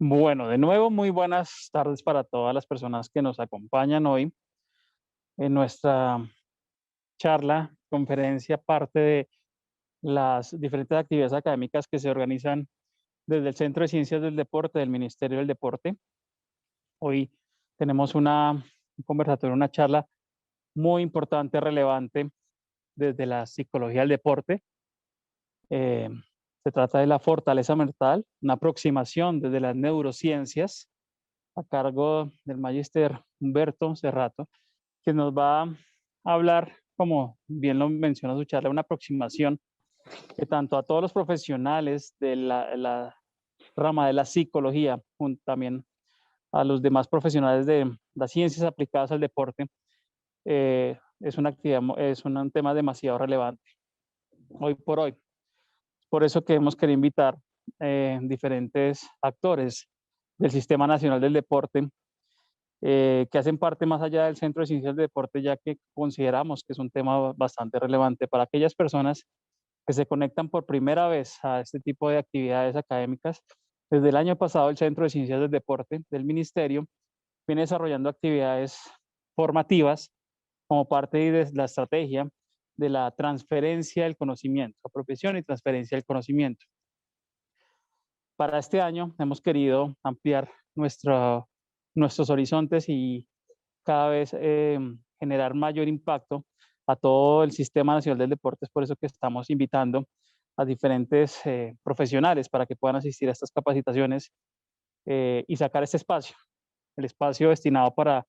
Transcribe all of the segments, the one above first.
Bueno, de nuevo, muy buenas tardes para todas las personas que nos acompañan hoy en nuestra charla, conferencia, parte de las diferentes actividades académicas que se organizan desde el Centro de Ciencias del Deporte del Ministerio del Deporte. Hoy tenemos un conversatorio, una charla muy importante, relevante desde la psicología del deporte. Eh, Se trata de la fortaleza mental, una aproximación desde las neurociencias a cargo del magíster Humberto Cerrato, que nos va a hablar, como bien lo menciona su charla, una aproximación que tanto a todos los profesionales de la rama de la psicología, también a los demás profesionales de las ciencias aplicadas al deporte, es una actividad, es un tema demasiado relevante hoy por hoy. Por eso que hemos querido invitar diferentes actores del Sistema Nacional del Deporte que hacen parte más allá del Centro de Ciencias de Deporte, ya que consideramos que es un tema bastante relevante para aquellas personas que se conectan por primera vez a este tipo de actividades académicas. Desde el año pasado, el Centro de Ciencias del Deporte del Ministerio viene desarrollando actividades formativas como parte de la estrategia de la transferencia del conocimiento, apropiación y transferencia del conocimiento. Para este año hemos querido ampliar nuestros horizontes y cada vez generar mayor impacto a todo el Sistema Nacional del Deporte. Es por eso que estamos invitando a diferentes profesionales para que puedan asistir a estas capacitaciones y sacar este espacio. El espacio destinado para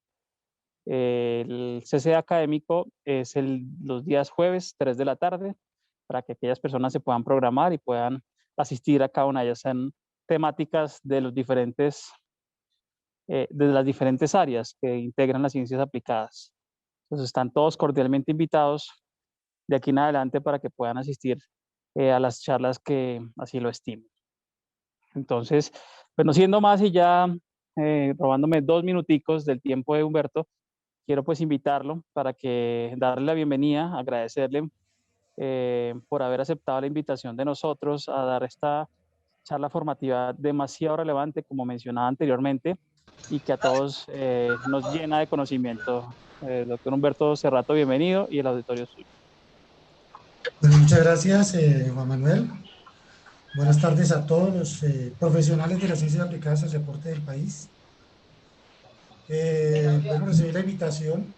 el CC académico es los días jueves, 3 de la tarde, para que aquellas personas se puedan programar y puedan asistir a cada una de ellas en temáticas de de las diferentes áreas que integran las ciencias aplicadas. Entonces están todos cordialmente invitados de aquí en adelante para que puedan asistir a las charlas que así lo estimen. Entonces, pues no siendo más y ya robándome 2 minuticos del tiempo de Humberto, quiero pues invitarlo para que darle la bienvenida, agradecerle por haber aceptado la invitación de nosotros a dar esta charla formativa demasiado relevante, como mencionaba anteriormente, y que a todos nos llena de conocimiento. Doctor Humberto Cerrato, bienvenido y el auditorio es suyo. Bueno, muchas gracias, Juan Manuel. Buenas tardes a todos los profesionales de las ciencias aplicadas al deporte del país. Bueno, recibí la invitación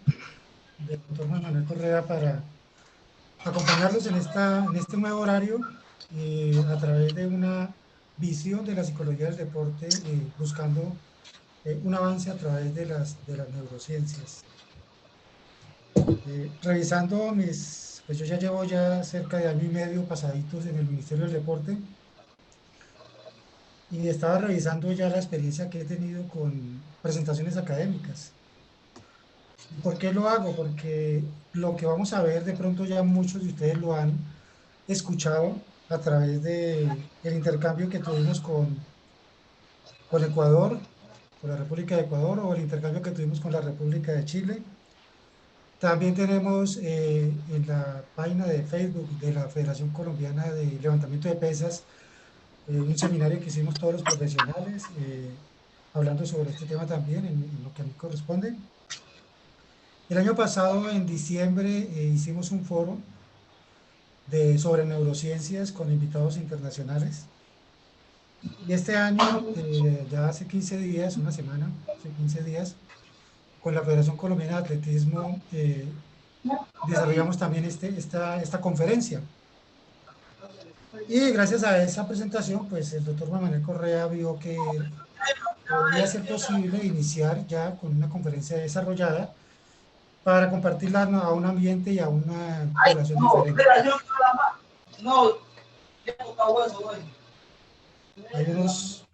del doctor Juan Manuel Correa para acompañarlos en este nuevo horario a través de una visión de la psicología del deporte, buscando un avance a través de las neurociencias. Revisando pues yo ya llevo ya cerca de año y medio pasaditos en el Ministerio del Deporte y estaba revisando ya la experiencia que he tenido con presentaciones académicas. ¿Y por qué lo hago? Porque lo que vamos a ver, de pronto ya muchos de ustedes lo han escuchado a través del intercambio que tuvimos con Ecuador, con la República de Ecuador, o el intercambio que tuvimos con la República de Chile. También tenemos en la página de Facebook de la Federación Colombiana de Levantamiento de Pesas un seminario que hicimos todos los profesionales hablando sobre este tema también en lo que a mí corresponde. El año pasado, en diciembre, hicimos un foro sobre neurociencias con invitados internacionales. Y este año, ya hace 15 días, una semana, hace 15 días, con la Federación Colombiana de Atletismo, desarrollamos también esta conferencia. Y gracias a esa presentación, pues el doctor Juan Manuel Correa vio que podría ser posible iniciar ya con una conferencia desarrollada para compartirla a un ambiente y a una población diferente.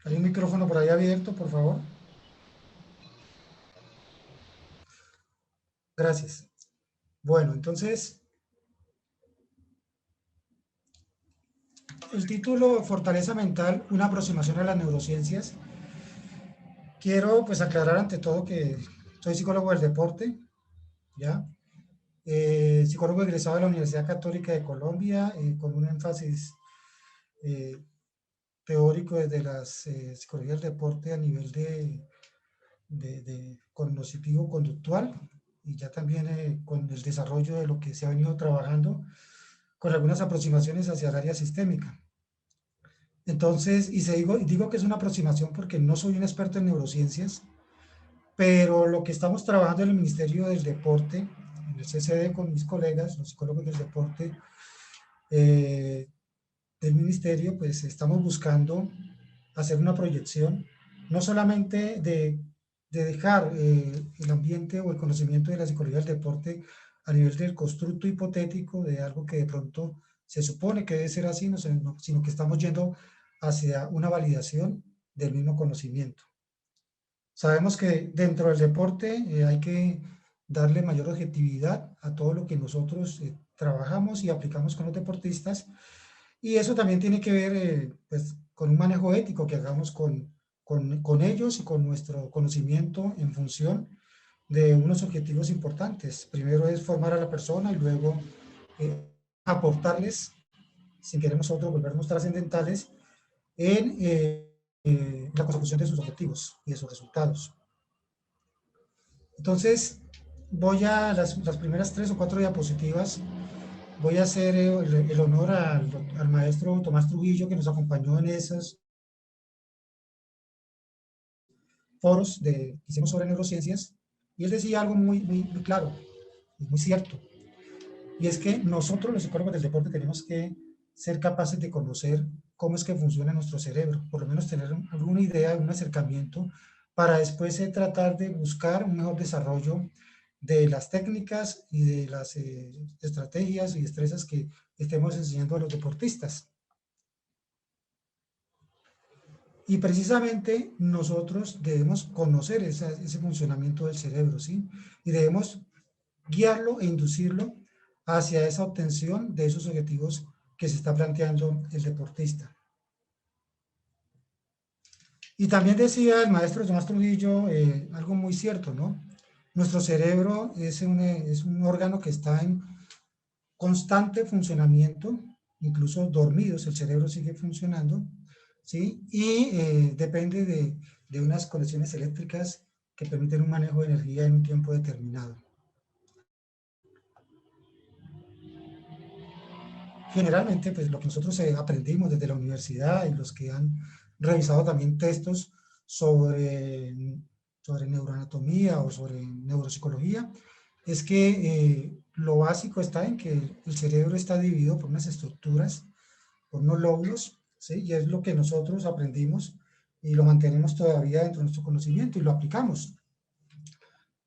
Hay un micrófono por ahí abierto, por favor. Gracias. Bueno, entonces, el título Fortaleza Mental, una aproximación a las neurociencias. Quiero pues aclarar ante todo que soy psicólogo del deporte, ¿ya? Psicólogo egresado de la Universidad Católica de Colombia, con un énfasis teórico desde la psicología del deporte a nivel de cognitivo conductual y ya también con el desarrollo de lo que se ha venido trabajando con algunas aproximaciones hacia el área sistémica. Entonces, digo que es una aproximación porque no soy un experto en neurociencias, pero lo que estamos trabajando en el Ministerio del Deporte, en el CCD con mis colegas, los psicólogos del deporte del Ministerio, pues estamos buscando hacer una proyección, no solamente de dejar el ambiente o el conocimiento de la psicología del deporte a nivel del constructo hipotético de algo que de pronto se supone que debe ser así, sino que estamos yendo hacia una validación del mismo conocimiento. Sabemos que dentro del deporte hay que darle mayor objetividad a todo lo que nosotros trabajamos y aplicamos con los deportistas, y eso también tiene que ver pues, con un manejo ético que hagamos con ellos y con nuestro conocimiento en función de unos objetivos importantes. Primero es formar a la persona y luego aportarles, sin querer nosotros volvernos trascendentales, en la consecución de sus objetivos y de sus resultados. Entonces, voy a las primeras 3 o 4 diapositivas. Voy a hacer el honor al maestro Tomás Trujillo, que nos acompañó en esos foros que hicimos sobre neurociencias, y él decía algo muy claro y muy cierto, y es que nosotros los psicólogos del deporte tenemos que ser capaces de conocer cómo es que funciona nuestro cerebro, por lo menos tener alguna idea, un acercamiento, para después tratar de buscar un mejor desarrollo de las técnicas y de las estrategias y destrezas que estemos enseñando a los deportistas. Y precisamente nosotros debemos conocer ese funcionamiento del cerebro, ¿sí? Y debemos guiarlo e inducirlo hacia esa obtención de esos objetivos que se está planteando el deportista. Y también decía el maestro Tomás Trujillo algo muy cierto, ¿no? Nuestro cerebro es un órgano que está en constante funcionamiento, incluso dormidos, el cerebro sigue funcionando, ¿sí? Y depende de unas conexiones eléctricas que permiten un manejo de energía en un tiempo determinado. Generalmente, pues lo que nosotros aprendimos desde la universidad y los que han revisado también textos sobre neuroanatomía o sobre neuropsicología, es que lo básico está en que el cerebro está dividido por unas estructuras, por unos lóbulos, ¿sí? Y es lo que nosotros aprendimos y lo mantenemos todavía dentro de nuestro conocimiento y lo aplicamos.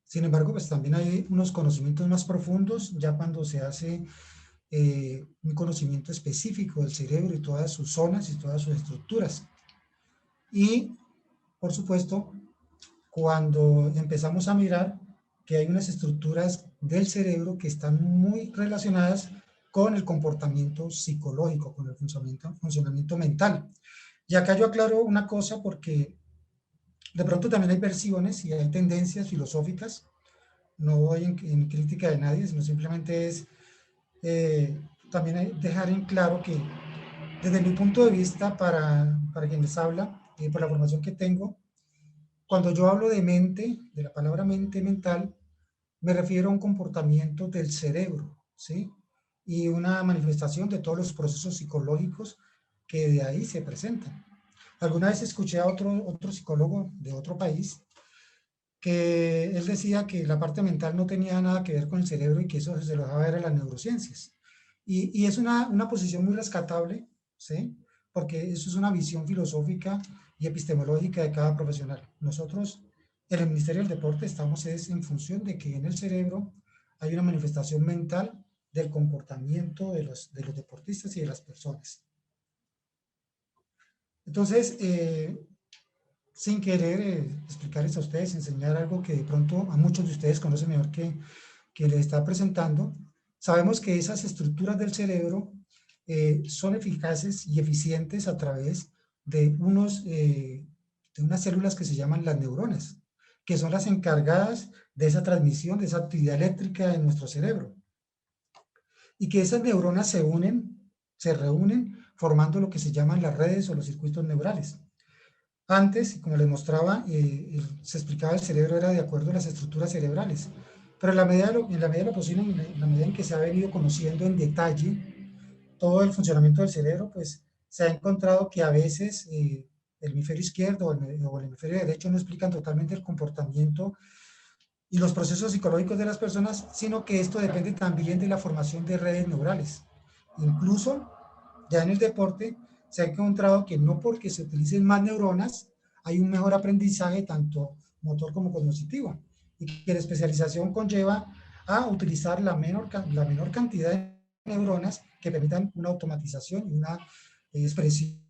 Sin embargo, pues también hay unos conocimientos más profundos, ya cuando se hace un conocimiento específico del cerebro y todas sus zonas y todas sus estructuras. Y, por supuesto, cuando empezamos a mirar que hay unas estructuras del cerebro que están muy relacionadas con el comportamiento psicológico, con el funcionamiento mental. Y acá yo aclaro una cosa porque de pronto también hay versiones y hay tendencias filosóficas, no voy en crítica de nadie, sino simplemente es también hay dejar en claro que desde mi punto de vista, para quien les habla, por la formación que tengo, cuando yo hablo de mente, de la palabra mente mental, me refiero a un comportamiento del cerebro, ¿sí? Y una manifestación de todos los procesos psicológicos que de ahí se presentan. Alguna vez escuché a otro psicólogo de otro país que él decía que la parte mental no tenía nada que ver con el cerebro y que eso se lo dejaba ver a las neurociencias. Y es una posición muy rescatable, ¿sí? Porque eso es una visión filosófica y epistemológica de cada profesional. Nosotros, en el Ministerio del Deporte, estamos en función de que en el cerebro hay una manifestación mental del comportamiento de los deportistas y de las personas. Entonces, sin querer explicarles a ustedes, enseñar algo que de pronto a muchos de ustedes conocen mejor que les está presentando, sabemos que esas estructuras del cerebro son eficaces y eficientes a través de unas células que se llaman las neuronas, que son las encargadas de esa transmisión, de esa actividad eléctrica en nuestro cerebro. Y que esas neuronas se reúnen formando lo que se llaman las redes o los circuitos neurales. Antes, como les mostraba, se explicaba el cerebro era de acuerdo a las estructuras cerebrales, pero en la medida de lo posible, en la medida en que se ha venido conociendo en detalle todo el funcionamiento del cerebro, pues se ha encontrado que a veces el hemisferio izquierdo o el hemisferio derecho no explican totalmente el comportamiento y los procesos psicológicos de las personas, sino que esto depende también de la formación de redes neurales. Incluso ya en el deporte se ha encontrado que no porque se utilicen más neuronas hay un mejor aprendizaje tanto motor como cognitivo, y que la especialización conlleva a utilizar la menor cantidad de neuronas que permitan una automatización y una expresión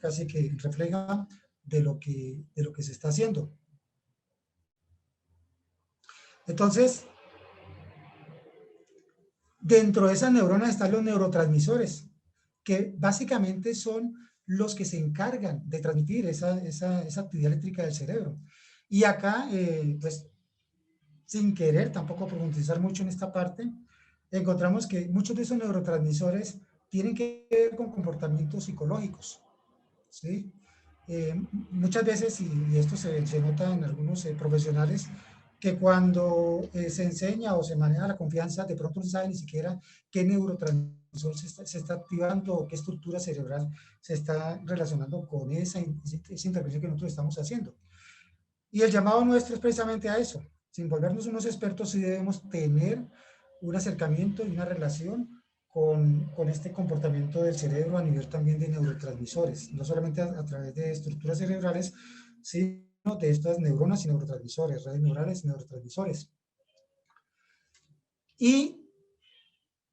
casi que refleja de lo que se está haciendo. Entonces, dentro de esas neuronas están los neurotransmisores, que básicamente son los que se encargan de transmitir esa actividad eléctrica del cerebro. Y acá, pues, sin querer tampoco profundizar mucho en esta parte, encontramos que muchos de esos neurotransmisores tienen que ver con comportamientos psicológicos, ¿sí? Muchas veces, y esto se nota en algunos profesionales, que cuando se enseña o se maneja la confianza, de pronto no se sabe ni siquiera qué neurotransmisor se está activando o qué estructura cerebral se está relacionando con esa intervención que nosotros estamos haciendo. Y el llamado nuestro es precisamente a eso. Sin volvernos unos expertos, sí debemos tener un acercamiento y una relación con este comportamiento del cerebro a nivel también de neurotransmisores, no solamente a través de estructuras cerebrales, sino de estas neuronas y neurotransmisores, redes neurales y neurotransmisores. Y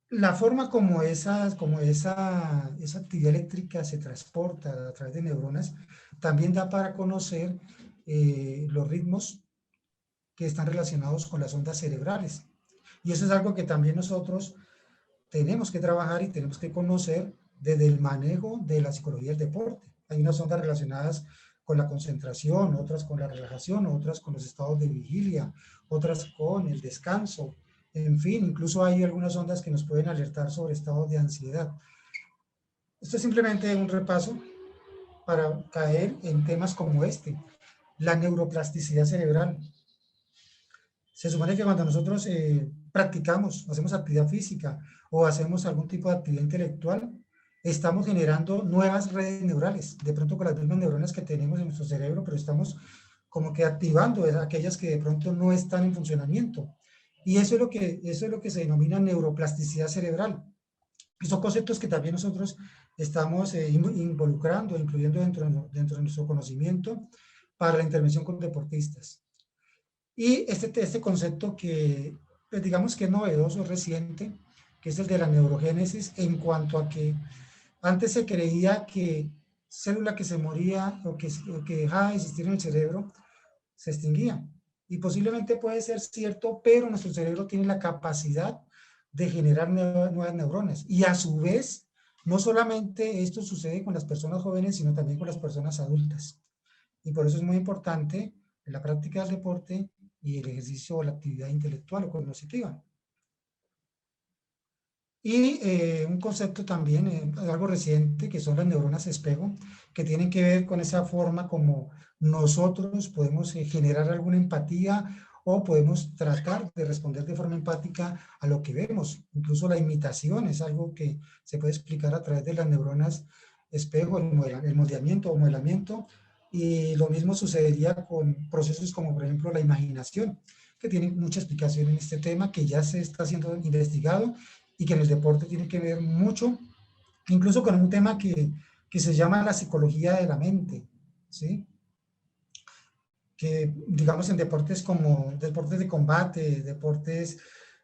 la forma como esa actividad eléctrica se transporta a través de neuronas también da para conocer los ritmos que están relacionados con las ondas cerebrales. Y eso es algo que también nosotros tenemos que trabajar y tenemos que conocer desde el manejo de la psicología del deporte. Hay unas ondas relacionadas con la concentración, otras con la relajación, otras con los estados de vigilia, otras con el descanso. En fin, incluso hay algunas ondas que nos pueden alertar sobre estados de ansiedad. Esto es simplemente un repaso para caer en temas como este, la neuroplasticidad cerebral. Se supone que cuando nosotros practicamos, hacemos actividad física o hacemos algún tipo de actividad intelectual, estamos generando nuevas redes neurales, de pronto con las mismas neuronas que tenemos en nuestro cerebro, pero estamos como que activando aquellas que de pronto no están en funcionamiento. Y eso es lo que se denomina neuroplasticidad cerebral. Y son conceptos que también nosotros estamos involucrando, incluyendo dentro de nuestro conocimiento para la intervención con deportistas. Y este concepto que, pues digamos que es novedoso, reciente, que es el de la neurogénesis, en cuanto a que antes se creía que célula que se moría o que dejaba de existir en el cerebro se extinguía. Y posiblemente puede ser cierto, pero nuestro cerebro tiene la capacidad de generar nuevas neuronas. Y a su vez, no solamente esto sucede con las personas jóvenes, sino también con las personas adultas. Y por eso es muy importante en la práctica del deporte y el ejercicio o la actividad intelectual o cognitiva. Y un concepto también, algo reciente, que son las neuronas espejo, que tienen que ver con esa forma como nosotros podemos generar alguna empatía o podemos tratar de responder de forma empática a lo que vemos. Incluso la imitación es algo que se puede explicar a través de las neuronas espejo, el moldeamiento o modelamiento, y lo mismo sucedería con procesos como, por ejemplo, la imaginación, que tienen mucha explicación en este tema, que ya se está siendo investigado y que en el deporte tiene que ver mucho, incluso con un tema que se llama la psicología de la mente, ¿sí? Que digamos en deportes como deportes de combate, deportes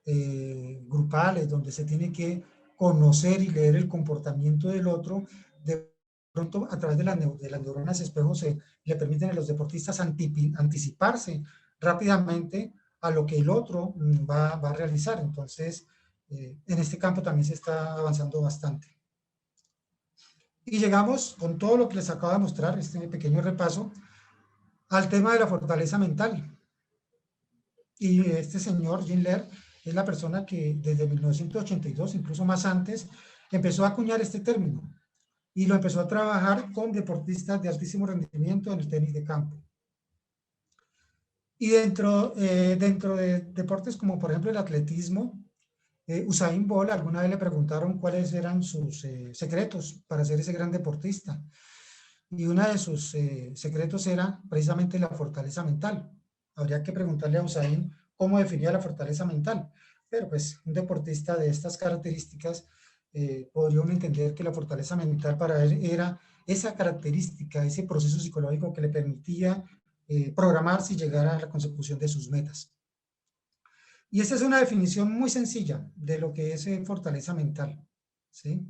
grupales, donde se tiene que conocer y leer el comportamiento del otro, de pronto a través de las neuronas espejo se le permiten a los deportistas anticiparse rápidamente a lo que el otro va a realizar. Entonces, en este campo también se está avanzando bastante. Y llegamos con todo lo que les acabo de mostrar, este pequeño repaso, al tema de la fortaleza mental. Y este señor, Jean Ler, es la persona que desde 1982, incluso más antes, empezó a acuñar este término. y lo empezó a trabajar con deportistas de altísimo rendimiento en el tenis de campo. Y dentro de deportes como por ejemplo el atletismo, Usain Bolt, alguna vez le preguntaron cuáles eran sus secretos para ser ese gran deportista. Y uno de sus secretos era precisamente la fortaleza mental. Habría que preguntarle a Usain cómo definía la fortaleza mental. Pero pues un deportista de estas características podría uno entender que la fortaleza mental para él era esa característica, ese proceso psicológico que le permitía programarse y llegar a la consecución de sus metas. Y esta es una definición muy sencilla de lo que es fortaleza mental, ¿sí?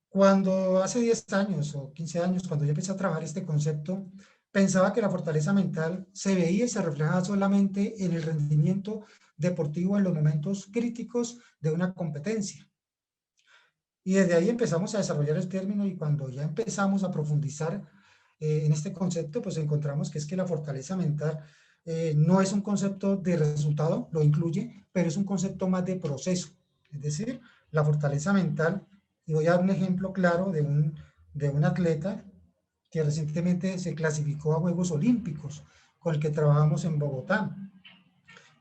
Cuando hace 10 años o 15 años, cuando yo empecé a trabajar este concepto, pensaba que la fortaleza mental se veía y se reflejaba solamente en el rendimiento deportivo en los momentos críticos de una competencia. Y desde ahí empezamos a desarrollar el término y cuando ya empezamos a profundizar en este concepto, pues encontramos que es que la fortaleza mental no es un concepto de resultado, lo incluye, pero es un concepto más de proceso. Es decir, la fortaleza mental, y voy a dar un ejemplo claro de un atleta que recientemente se clasificó a Juegos Olímpicos, con el que trabajamos en Bogotá.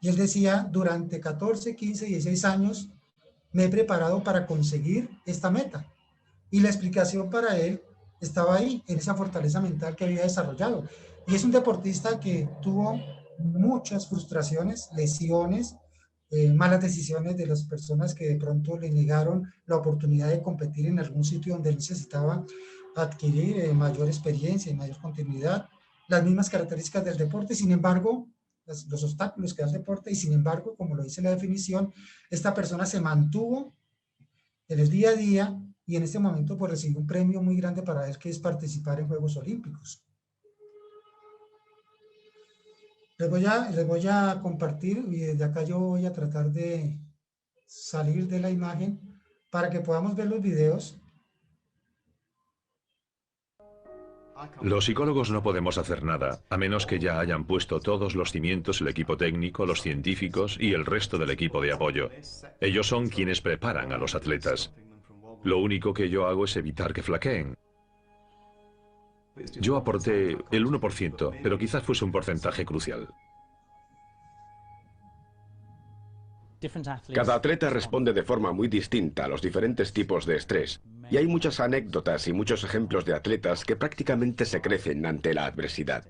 Y él decía, durante 14, 15, 16 años me he preparado para conseguir esta meta. Y la explicación para él estaba ahí, en esa fortaleza mental que había desarrollado. Y es un deportista que tuvo muchas frustraciones, lesiones, malas decisiones de las personas que de pronto le negaron la oportunidad de competir en algún sitio donde necesitaba adquirir mayor experiencia y mayor continuidad, las mismas características del deporte. Sin embargo, los obstáculos que da el deporte, y sin embargo, como lo dice la definición, esta persona se mantuvo en el día a día y en este momento pues recibió un premio muy grande para él, que es participar en Juegos Olímpicos. Les voy a compartir y desde acá yo voy a tratar de salir de la imagen para que podamos ver los videos. Los psicólogos no podemos hacer nada, a menos que ya hayan puesto todos los cimientos el equipo técnico, los científicos y el resto del equipo de apoyo. Ellos son quienes preparan a los atletas. Lo único que yo hago es evitar que flaqueen. Yo aporté el 1%, pero quizás fuese un porcentaje crucial. Cada atleta responde de forma muy distinta a los diferentes tipos de estrés, y hay muchas anécdotas y muchos ejemplos de atletas que prácticamente se crecen ante la adversidad.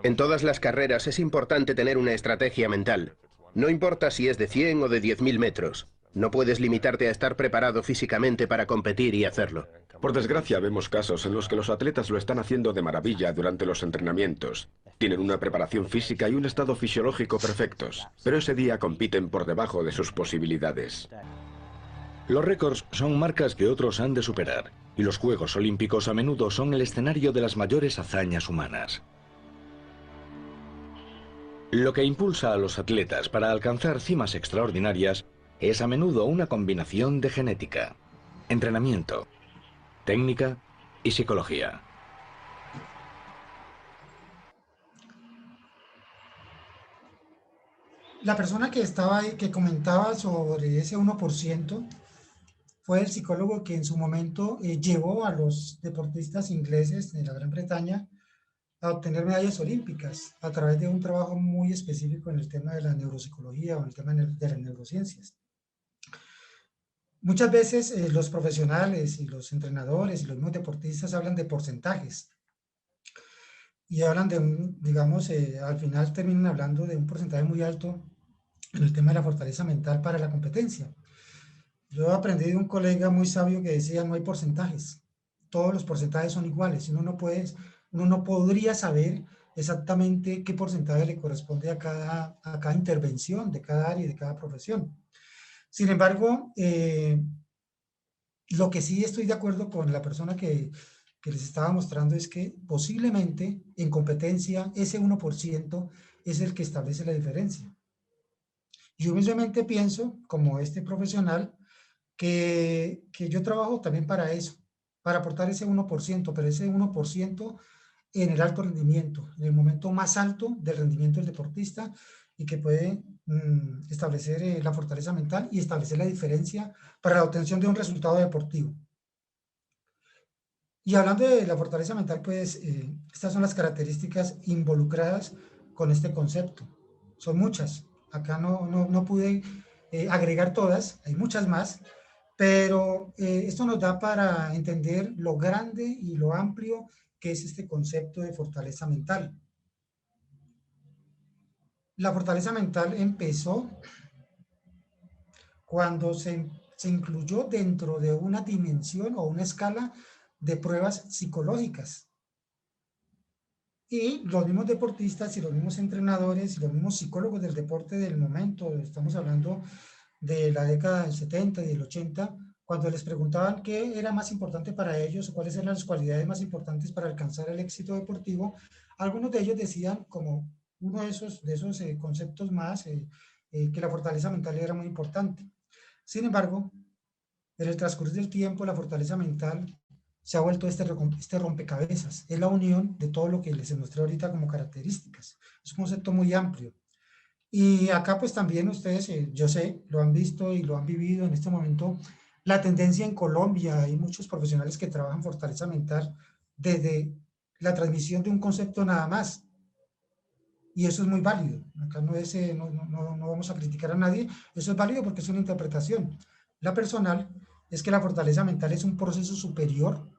En todas las carreras es importante tener una estrategia mental. No importa si es de 100 o de 10.000 metros. No puedes limitarte a estar preparado físicamente para competir y hacerlo. Por desgracia, vemos casos en los que los atletas lo están haciendo de maravilla durante los entrenamientos. Tienen una preparación física y un estado fisiológico perfectos, pero ese día compiten por debajo de sus posibilidades. Los récords son marcas que otros han de superar, y los Juegos Olímpicos a menudo son el escenario de las mayores hazañas humanas. Lo que impulsa a los atletas para alcanzar cimas extraordinarias es a menudo una combinación de genética, entrenamiento, técnica y psicología. La persona que estaba ahí, que comentaba sobre ese 1%, fue el psicólogo que en su momento llevó a los deportistas ingleses de la Gran Bretaña a obtener medallas olímpicas a través de un trabajo muy específico en el tema de la neuropsicología o en el tema de las neurociencias. Muchas veces los profesionales y los entrenadores y los mismos deportistas hablan de porcentajes y hablan de digamos, al final terminan hablando de un porcentaje muy alto en el tema de la fortaleza mental para la competencia. Yo aprendí de un colega muy sabio que decía, no hay porcentajes, todos los porcentajes son iguales, uno no podría saber exactamente qué porcentaje le corresponde a cada intervención de cada área y de cada profesión. Sin embargo, lo que sí estoy de acuerdo con la persona que les estaba mostrando es que posiblemente en competencia ese 1% es el que establece la diferencia. Yo mismamente pienso, como este profesional, que yo trabajo también para eso, para aportar ese 1%, pero ese 1% en el alto rendimiento, en el momento más alto del rendimiento del deportista y que puede establecer la fortaleza mental y establecer la diferencia para la obtención de un resultado deportivo. Y hablando de la fortaleza mental, pues estas son las características involucradas con este concepto. Son muchas. Acá no pude agregar todas, hay muchas más, pero esto nos da para entender lo grande y lo amplio que es este concepto de fortaleza mental. La fortaleza mental empezó cuando se incluyó dentro de una dimensión o una escala de pruebas psicológicas. Y los mismos deportistas y los mismos entrenadores y los mismos psicólogos del deporte del momento, estamos hablando de la década del 70 y del 80, cuando les preguntaban qué era más importante para ellos o cuáles eran las cualidades más importantes para alcanzar el éxito deportivo, algunos de ellos decían como uno de esos conceptos más que la fortaleza mental era muy importante. Sin embargo, en el transcurso del tiempo, la fortaleza mental se ha vuelto este rompecabezas. Es la unión de todo lo que les mostré ahorita como características. Es un concepto muy amplio. Y acá pues también ustedes, yo sé, lo han visto y lo han vivido en este momento, la tendencia en Colombia, hay muchos profesionales que trabajan fortaleza mental desde la transmisión de un concepto nada más. Y eso es muy válido. Acá no vamos a criticar a nadie, eso es válido porque es una interpretación. La personal es que la fortaleza mental es un proceso superior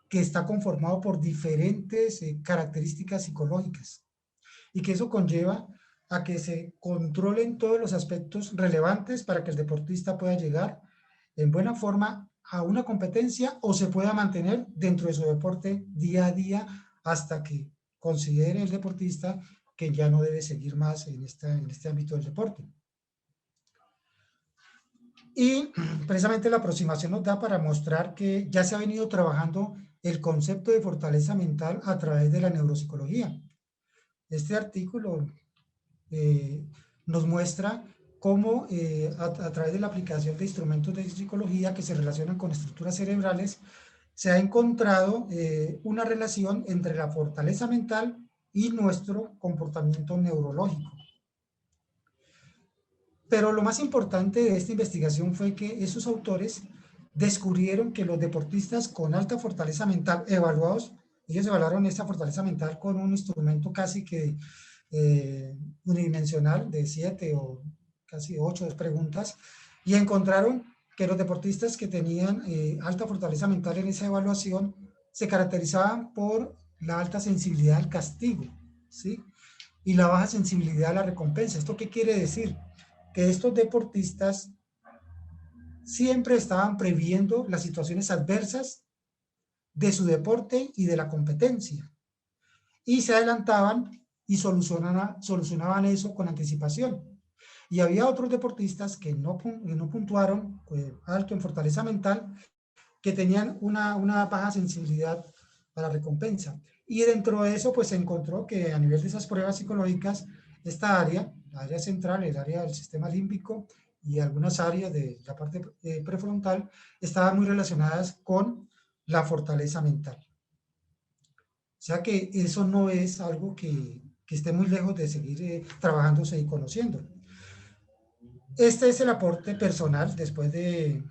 que está conformado por diferentes características psicológicas y que eso conlleva a que se controlen todos los aspectos relevantes para que el deportista pueda llegar en buena forma a una competencia o se pueda mantener dentro de su deporte día a día hasta que considere el deportista que ya no debe seguir más en este ámbito del deporte. Y precisamente la aproximación nos da para mostrar que ya se ha venido trabajando el concepto de fortaleza mental a través de la neuropsicología. Este artículo nos muestra cómo a través de la aplicación de instrumentos de psicología que se relacionan con estructuras cerebrales, se ha encontrado una relación entre la fortaleza mental y nuestro comportamiento neurológico. Pero lo más importante de esta investigación fue que esos autores descubrieron que los deportistas con alta fortaleza mental evaluados, ellos evaluaron esta fortaleza mental con un instrumento casi que unidimensional de 7 o casi 8 preguntas, y encontraron que los deportistas que tenían alta fortaleza mental en esa evaluación se caracterizaban por la alta sensibilidad al castigo, ¿sí? Y la baja sensibilidad a la recompensa. ¿Esto qué quiere decir? Que estos deportistas siempre estaban previendo las situaciones adversas de su deporte y de la competencia. Y se adelantaban y solucionaban eso con anticipación. Y había otros deportistas que no puntuaron alto en fortaleza mental, que tenían una baja sensibilidad a la recompensa. Y dentro de eso, pues se encontró que a nivel de esas pruebas psicológicas, esta área, la área central, el área del sistema límbico y algunas áreas de la parte prefrontal, estaban muy relacionadas con la fortaleza mental. O sea que eso no es algo que esté muy lejos de seguir trabajándose y conociendo. Este es el aporte personal después de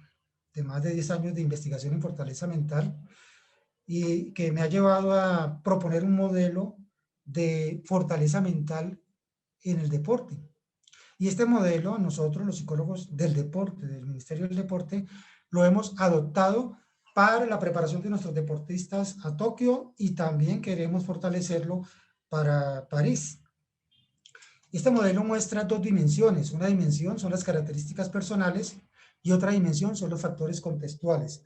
más de 10 años de investigación en fortaleza mental y que me ha llevado a proponer un modelo de fortaleza mental en el deporte. Y este modelo nosotros, los psicólogos del deporte, del Ministerio del Deporte, lo hemos adoptado para la preparación de nuestros deportistas a Tokio y también queremos fortalecerlo para París. Este modelo muestra dos dimensiones. Una dimensión son las características personales y otra dimensión son los factores contextuales.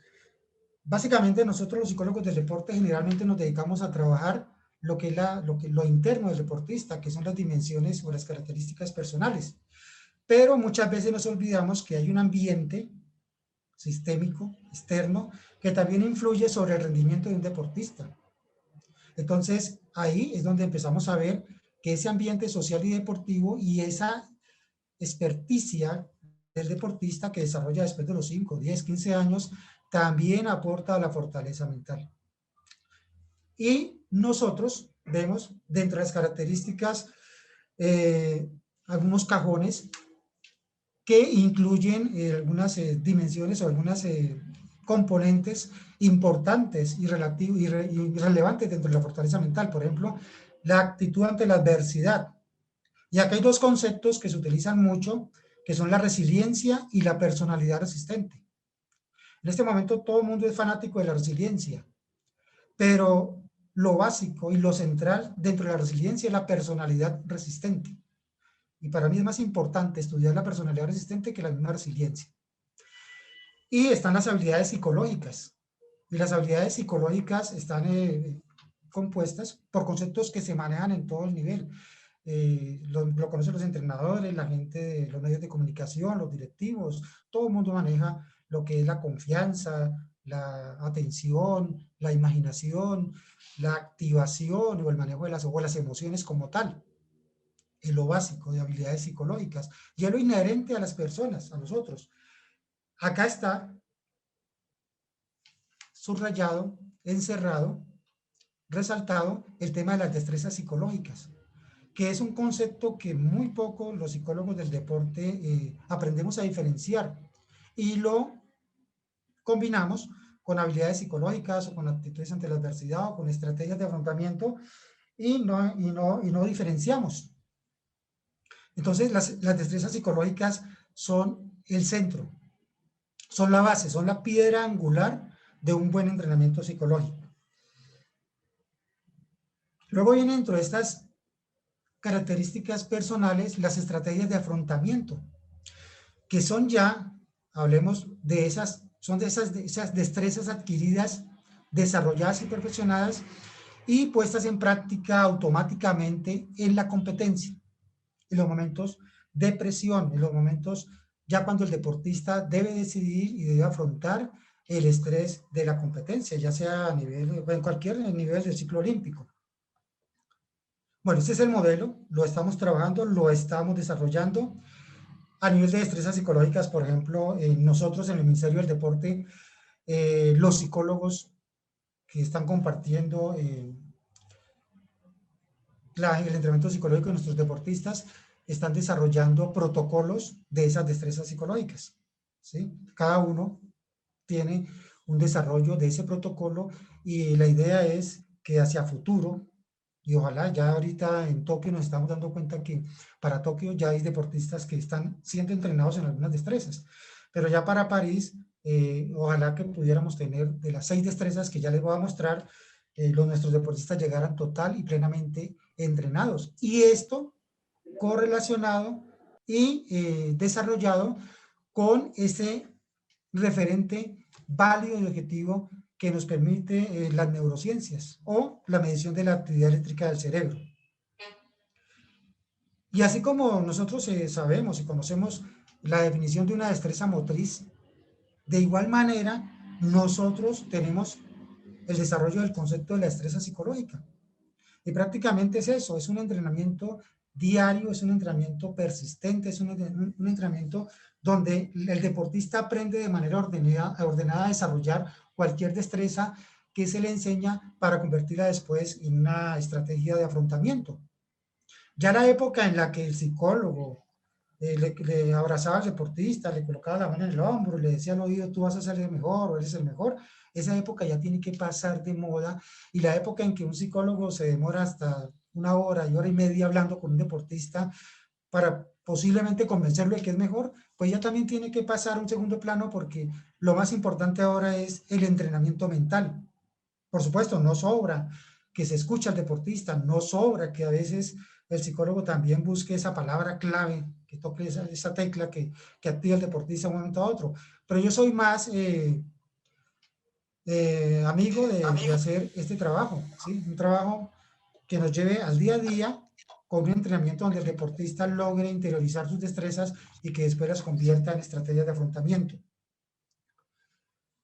Básicamente nosotros los psicólogos del deporte generalmente nos dedicamos a trabajar lo interno del deportista, que son las dimensiones o las características personales. Pero muchas veces nos olvidamos que hay un ambiente sistémico, externo, que también influye sobre el rendimiento de un deportista. Entonces, ahí es donde empezamos a ver que ese ambiente social y deportivo y esa experticia del deportista que desarrolla después de los 5, 10, 15 años, también aporta a la fortaleza mental. Y nosotros vemos dentro de las características algunos cajones que incluyen algunas dimensiones o algunas componentes importantes y relevantes dentro de la fortaleza mental. Por ejemplo, la actitud ante la adversidad. Y acá hay dos conceptos que se utilizan mucho, que son la resiliencia y la personalidad resistente. En este momento todo el mundo es fanático de la resiliencia, pero lo básico y lo central dentro de la resiliencia es la personalidad resistente. Y para mí es más importante estudiar la personalidad resistente que la misma resiliencia. Y están las habilidades psicológicas. Y las habilidades psicológicas están compuestas por conceptos que se manejan en todo el nivel. Lo conocen los entrenadores, la gente de los medios de comunicación, los directivos, todo el mundo maneja lo que es la confianza, la atención, la imaginación, la activación o el manejo de las emociones como tal. Es lo básico de habilidades psicológicas y es lo inherente a las personas, a nosotros. Acá está subrayado, encerrado, resaltado el tema de las destrezas psicológicas, que es un concepto que muy poco los psicólogos del deporte aprendemos a diferenciar y lo combinamos con habilidades psicológicas o con actitudes ante la adversidad o con estrategias de afrontamiento y no diferenciamos. Entonces las destrezas psicológicas son el centro, son la base, son la piedra angular de un buen entrenamiento psicológico. Luego vienen dentro de estas características personales las estrategias de afrontamiento, que son ya, hablemos de esas, son de esas destrezas adquiridas, desarrolladas y perfeccionadas y puestas en práctica automáticamente en la competencia, en los momentos de presión, en los momentos ya cuando el deportista debe decidir y debe afrontar el estrés de la competencia, ya sea a nivel, en cualquier nivel del ciclo olímpico. Bueno, este es el modelo, lo estamos trabajando, lo estamos desarrollando. A nivel de destrezas psicológicas, por ejemplo, nosotros en el Ministerio del Deporte, los psicólogos que están compartiendo el entrenamiento psicológico de nuestros deportistas, están desarrollando protocolos de esas destrezas psicológicas, ¿sí? Cada uno tiene un desarrollo de ese protocolo y la idea es que hacia futuro, y ojalá ya ahorita en Tokio nos estamos dando cuenta que para Tokio ya hay deportistas que están siendo entrenados en algunas destrezas, pero ya para París, ojalá que pudiéramos tener de las 6 destrezas que ya les voy a mostrar, nuestros deportistas llegaran total y plenamente entrenados. Y esto correlacionado y desarrollado con ese referente válido y objetivo que nos permite las neurociencias o la medición de la actividad eléctrica del cerebro. Y así como nosotros sabemos y conocemos la definición de una destreza motriz, de igual manera nosotros tenemos el desarrollo del concepto de la destreza psicológica. Y prácticamente es eso, es un entrenamiento diario, es un entrenamiento persistente, es un entrenamiento donde el deportista aprende de manera ordenada a desarrollar cualquier destreza que se le enseña para convertirla después en una estrategia de afrontamiento. Ya la época en la que el psicólogo le abrazaba al deportista, le colocaba la mano en el hombro, le decía al oído, tú vas a ser el mejor o eres el mejor, esa época ya tiene que pasar de moda, y la época en que un psicólogo se demora hasta 1 hora y hora y media hablando con un deportista para posiblemente convencerlo de que es mejor, pues ya también tiene que pasar a un segundo plano, porque lo más importante ahora es el entrenamiento mental. Por supuesto, no sobra que se escuche al deportista, no sobra que a veces el psicólogo también busque esa palabra clave, que toque esa tecla que activa el deportista de un momento a otro. Pero yo soy más amigo de hacer este trabajo, ¿sí? Un trabajo que nos lleve al día a día con un entrenamiento donde el deportista logre interiorizar sus destrezas y que después las convierta en estrategias de afrontamiento.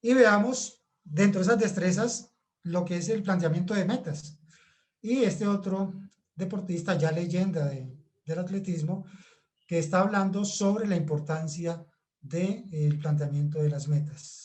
Y veamos dentro de esas destrezas lo que es el planteamiento de metas. Y este otro deportista, ya leyenda del atletismo, que está hablando sobre la importancia del planteamiento de las metas.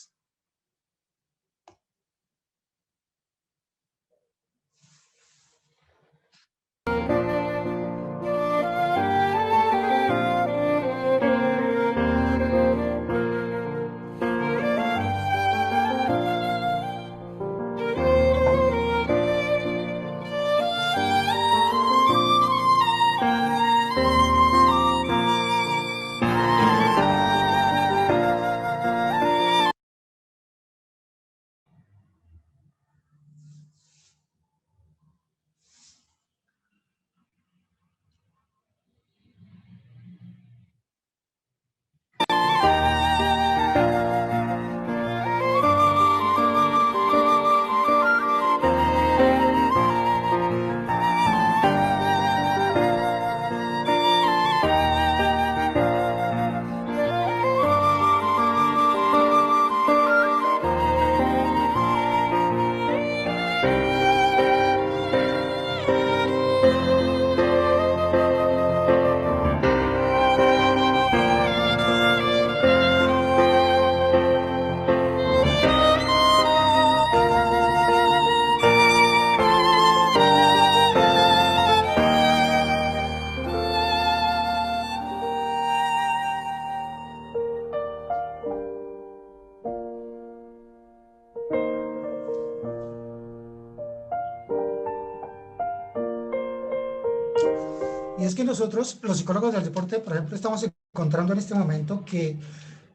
Y es que nosotros, los psicólogos del deporte, por ejemplo, estamos encontrando en este momento que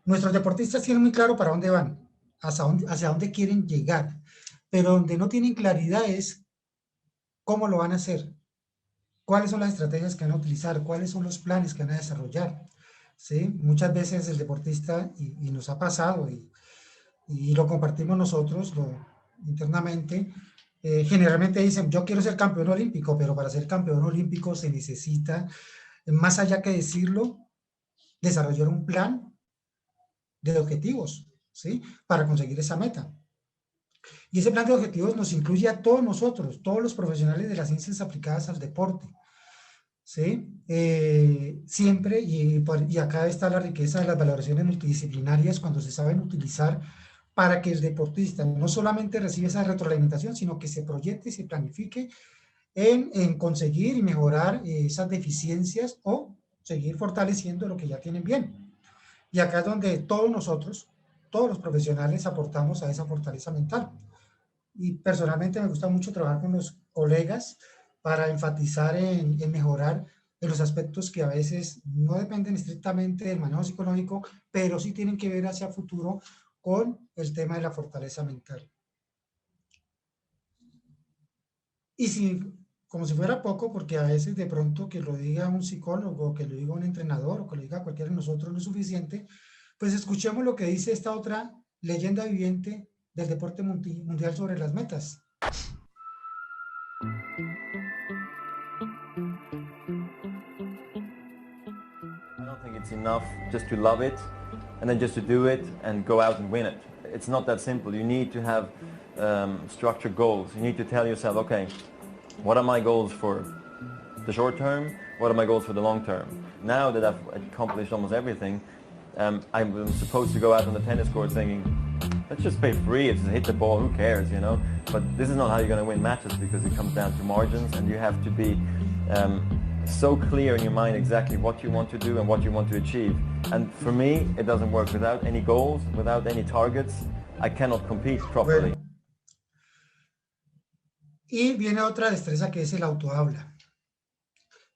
nuestros deportistas tienen muy claro para dónde van, hacia dónde quieren llegar, pero donde no tienen claridad es cómo lo van a hacer, cuáles son las estrategias que van a utilizar, cuáles son los planes que van a desarrollar. ¿Sí? Muchas veces el deportista, y nos ha pasado, y lo compartimos nosotros internamente, generalmente dicen, yo quiero ser campeón olímpico, pero para ser campeón olímpico se necesita, más allá que decirlo, desarrollar un plan de objetivos, ¿sí? Para conseguir esa meta. Y ese plan de objetivos nos incluye a todos nosotros, todos los profesionales de las ciencias aplicadas al deporte, ¿sí? Siempre, y acá está la riqueza de las valoraciones multidisciplinarias cuando se saben utilizar para que el deportista no solamente reciba esa retroalimentación, sino que se proyecte y se planifique en conseguir y mejorar esas deficiencias o seguir fortaleciendo lo que ya tienen bien. Y acá es donde todos nosotros, todos los profesionales aportamos a esa fortaleza mental. Y personalmente me gusta mucho trabajar con los colegas para enfatizar en mejorar en los aspectos que a veces no dependen estrictamente del manejo psicológico, pero sí tienen que ver hacia futuro con el tema de la fortaleza mental. Y si, como si fuera poco, porque a veces de pronto que lo diga un psicólogo, que lo diga un entrenador, o que lo diga cualquiera de nosotros no es suficiente, pues escuchemos lo que dice esta otra leyenda viviente del deporte mundial sobre las metas. I don't think it's enough just to love it and then just to do it and go out and win it. It's not that simple. You need to have structured goals. You need to tell yourself, okay, what are my goals for the short term? What are my goals for the long term? Now that I've accomplished almost everything, I'm supposed to go out on the tennis court thinking, let's just play free, it's just hit the ball, who cares, you know? But this is not how you're going to win matches, because it comes down to margins, and you have to be so clear in your mind exactly what you want to do and what you want to achieve. And for me, it doesn't work. Without any goals, without any targets, I cannot compete properly. Bueno, y viene otra destreza que es el autohabla,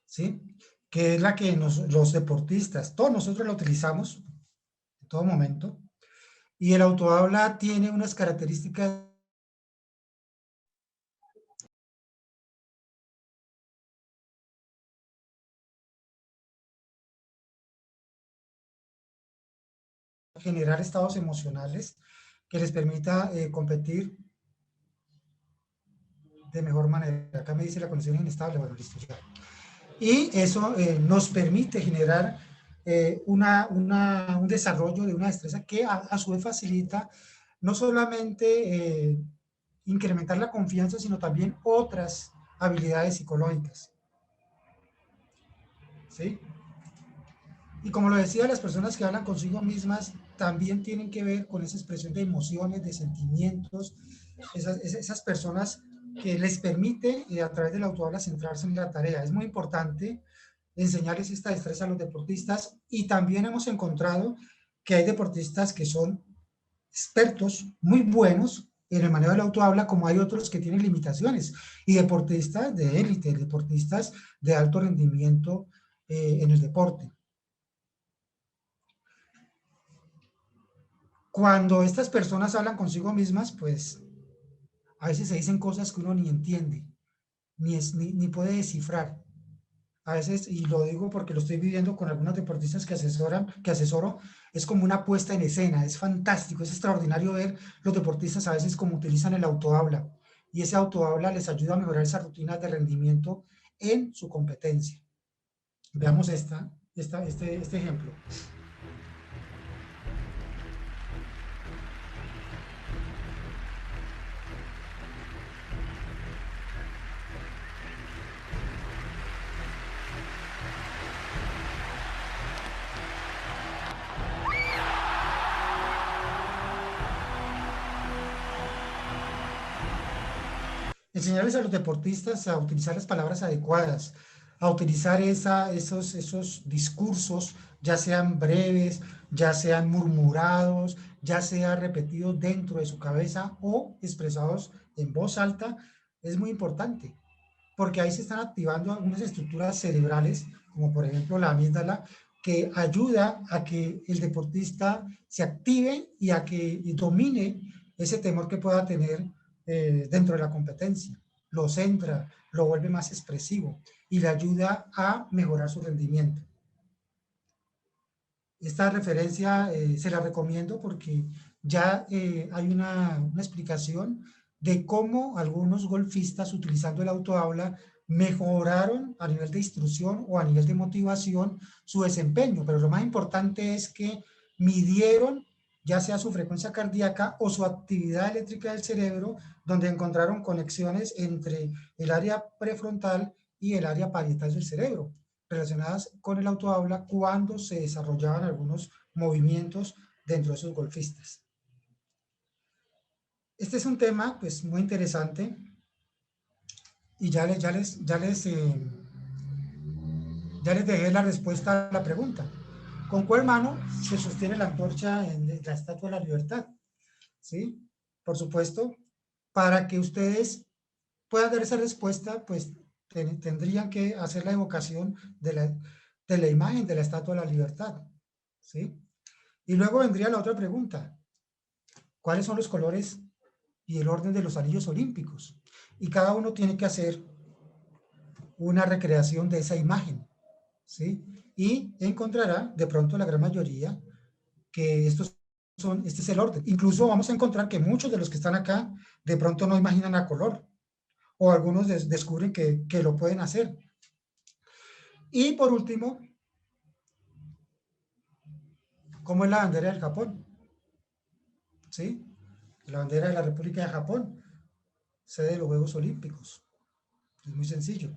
¿sí? Que es la que los deportistas, todos nosotros la utilizamos en todo momento, y el autohabla tiene unas características generar estados emocionales que les permita competir de mejor manera. Acá me dice la conexión inestable, bueno, listo ya. Y eso nos permite generar un desarrollo de una destreza que a su vez facilita no solamente incrementar la confianza, sino también otras habilidades psicológicas. ¿Sí? Y como lo decía, las personas que hablan consigo mismas también tienen que ver con esa expresión de emociones, de sentimientos, esas personas que les permite a través del autohabla centrarse en la tarea. Es muy importante enseñarles esta destreza a los deportistas, y también hemos encontrado que hay deportistas que son expertos, muy buenos en el manejo del autohabla, como hay otros que tienen limitaciones, y deportistas de élite, deportistas de alto rendimiento en el deporte. Cuando estas personas hablan consigo mismas, pues a veces se dicen cosas que uno ni entiende, ni puede descifrar. A veces, y lo digo porque lo estoy viviendo con algunos deportistas que asesoro, es como una puesta en escena, es fantástico, es extraordinario ver los deportistas a veces cómo utilizan el autohabla, y ese autohabla les ayuda a mejorar esas rutinas de rendimiento en su competencia. Veamos este ejemplo. Enseñarles a los deportistas a utilizar las palabras adecuadas, a utilizar esos discursos, ya sean breves, ya sean murmurados, ya sean repetidos dentro de su cabeza o expresados en voz alta, es muy importante porque ahí se están activando algunas estructuras cerebrales, como por ejemplo la amígdala, que ayuda a que el deportista se active y a que domine ese temor que pueda tener dentro de la competencia. Lo centra, lo vuelve más expresivo y le ayuda a mejorar su rendimiento. Esta referencia se la recomiendo porque ya hay una explicación de cómo algunos golfistas utilizando el autoaula mejoraron a nivel de instrucción o a nivel de motivación su desempeño, pero lo más importante es que midieron ya sea su frecuencia cardíaca o su actividad eléctrica del cerebro, donde encontraron conexiones entre el área prefrontal y el área parietal del cerebro, relacionadas con el autohabla cuando se desarrollaban algunos movimientos dentro de esos golfistas. Este es un tema pues muy interesante y ya les dejé la respuesta a la pregunta. ¿Con cuál mano se sostiene la antorcha en la Estatua de la Libertad? ¿Sí? Por supuesto, para que ustedes puedan dar esa respuesta, pues tendrían que hacer la evocación de la imagen de la Estatua de la Libertad. ¿Sí? Y luego vendría la otra pregunta. ¿Cuáles son los colores y el orden de los anillos olímpicos? Y cada uno tiene que hacer una recreación de esa imagen. ¿Sí? Y encontrará, de pronto la gran mayoría, que este es el orden. Incluso vamos a encontrar que muchos de los que están acá de pronto no imaginan a color, o algunos descubren que lo pueden hacer. Y por último, ¿cómo es la bandera del Japón? ¿Sí? La bandera de la República de Japón, sede de los Juegos Olímpicos. Es muy sencillo.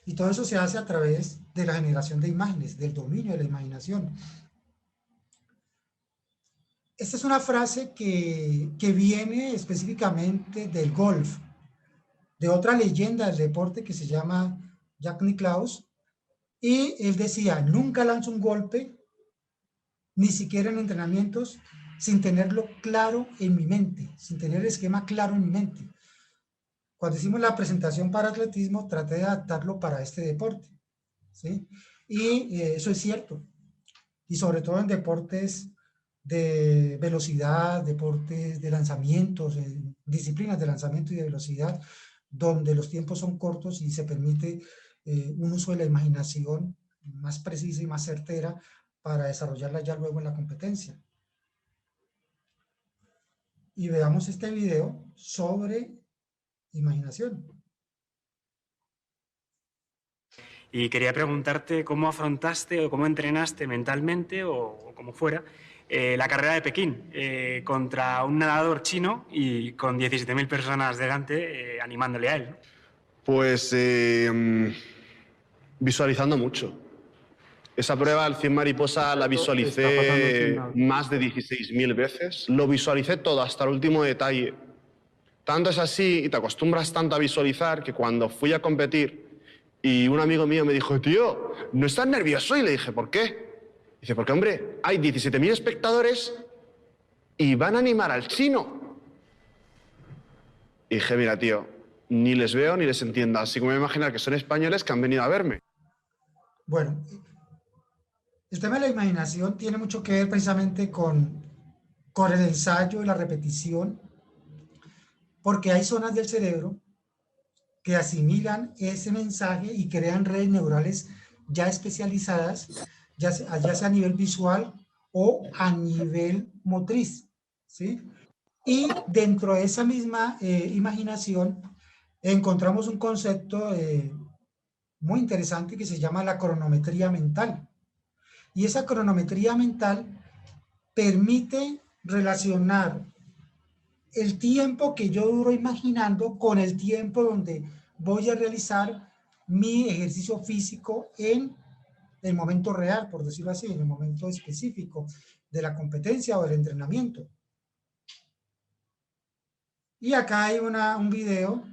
Y todo eso se hace a través de la generación de imágenes, del dominio de la imaginación. Esta es una frase que viene específicamente del golf, de otra leyenda del deporte que se llama Jack Nicklaus, y él decía, nunca lanzo un golpe, ni siquiera en entrenamientos, sin tenerlo claro en mi mente, sin tener el esquema claro en mi mente. Cuando hicimos la presentación para atletismo, traté de adaptarlo para este deporte, ¿sí? Y eso es cierto, y sobre todo en deportes de velocidad, deportes de lanzamientos, disciplinas de lanzamiento y de velocidad, donde los tiempos son cortos y se permite un uso de la imaginación más precisa y más certera para desarrollarla ya luego en la competencia. Y veamos este video sobre imaginación. Y quería preguntarte cómo afrontaste o cómo entrenaste mentalmente o como fuera la carrera de Pekín contra un nadador chino y con 17.000 personas delante animándole a él. Pues visualizando mucho. Esa prueba, el 100 mariposa, la visualicé más de 16.000 veces. Lo visualicé todo, hasta el último detalle. Tanto es así, y te acostumbras tanto a visualizar, que cuando fui a competir y un amigo mío me dijo, tío, ¿no estás nervioso? Y le dije, ¿por qué? Dice, porque, hombre, hay 17.000 espectadores y van a animar al chino. Y dije, mira, tío, ni les veo ni les entiendo, así que me voy a imaginar que son españoles que han venido a verme. Bueno, el tema de la imaginación tiene mucho que ver precisamente con el ensayo y la repetición, porque hay zonas del cerebro que asimilan ese mensaje y crean redes neurales ya especializadas, ya sea a nivel visual o a nivel motriz, ¿sí? Y dentro de esa misma imaginación encontramos un concepto muy interesante que se llama la cronometría mental. Y esa cronometría mental permite relacionar el tiempo que yo duro imaginando con el tiempo donde voy a realizar mi ejercicio físico en el momento real, por decirlo así, en el momento específico de la competencia o del entrenamiento. Y acá hay un video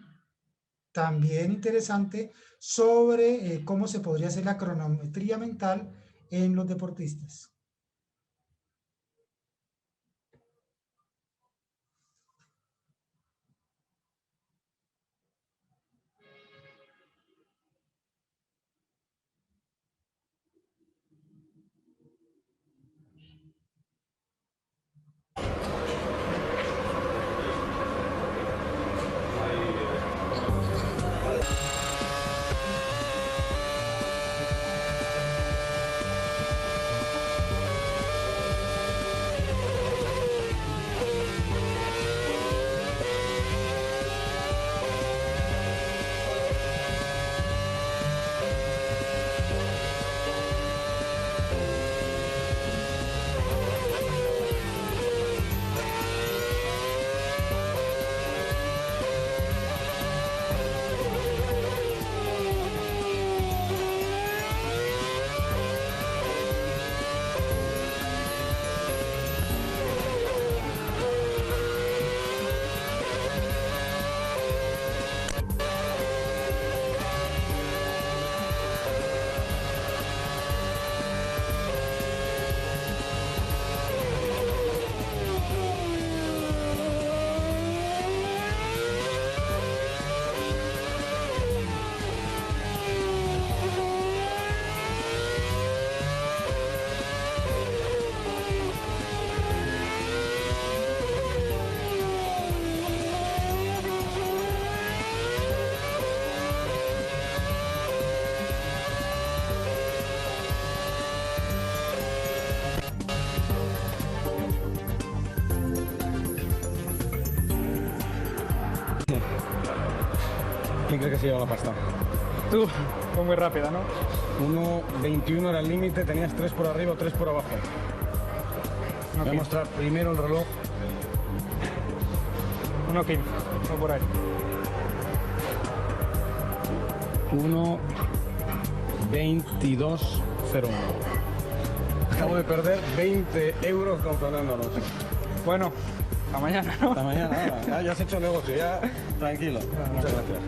también interesante sobre cómo se podría hacer la cronometría mental en los deportistas. crees que se lleva la pasta? Tú, fue muy rápida, ¿no? 1.21 era el límite, tenías 3 por arriba o 3 por abajo. Voy a mostrar primero el reloj. 1.15, o por ahí. 1.22.01. Acabo de perder 20 euros con Fernando Alonso. Bueno, hasta mañana, ¿no? Hasta mañana, ya has hecho negocio, ya tranquilo. Muchas gracias.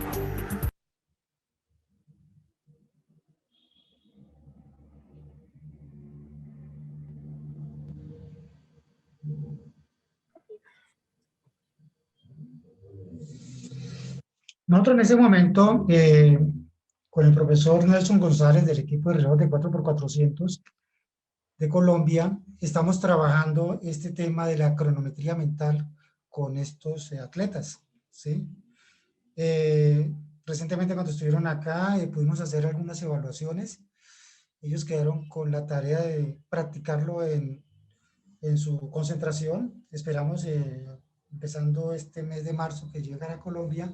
Nosotros en ese momento, con el profesor Nelson González del equipo de reloj de 4x400 de Colombia, estamos trabajando este tema de la cronometría mental con estos atletas, ¿sí? Recientemente cuando estuvieron acá pudimos hacer algunas evaluaciones. Ellos quedaron con la tarea de practicarlo en su concentración. Esperamos, empezando este mes de marzo que llegan a Colombia,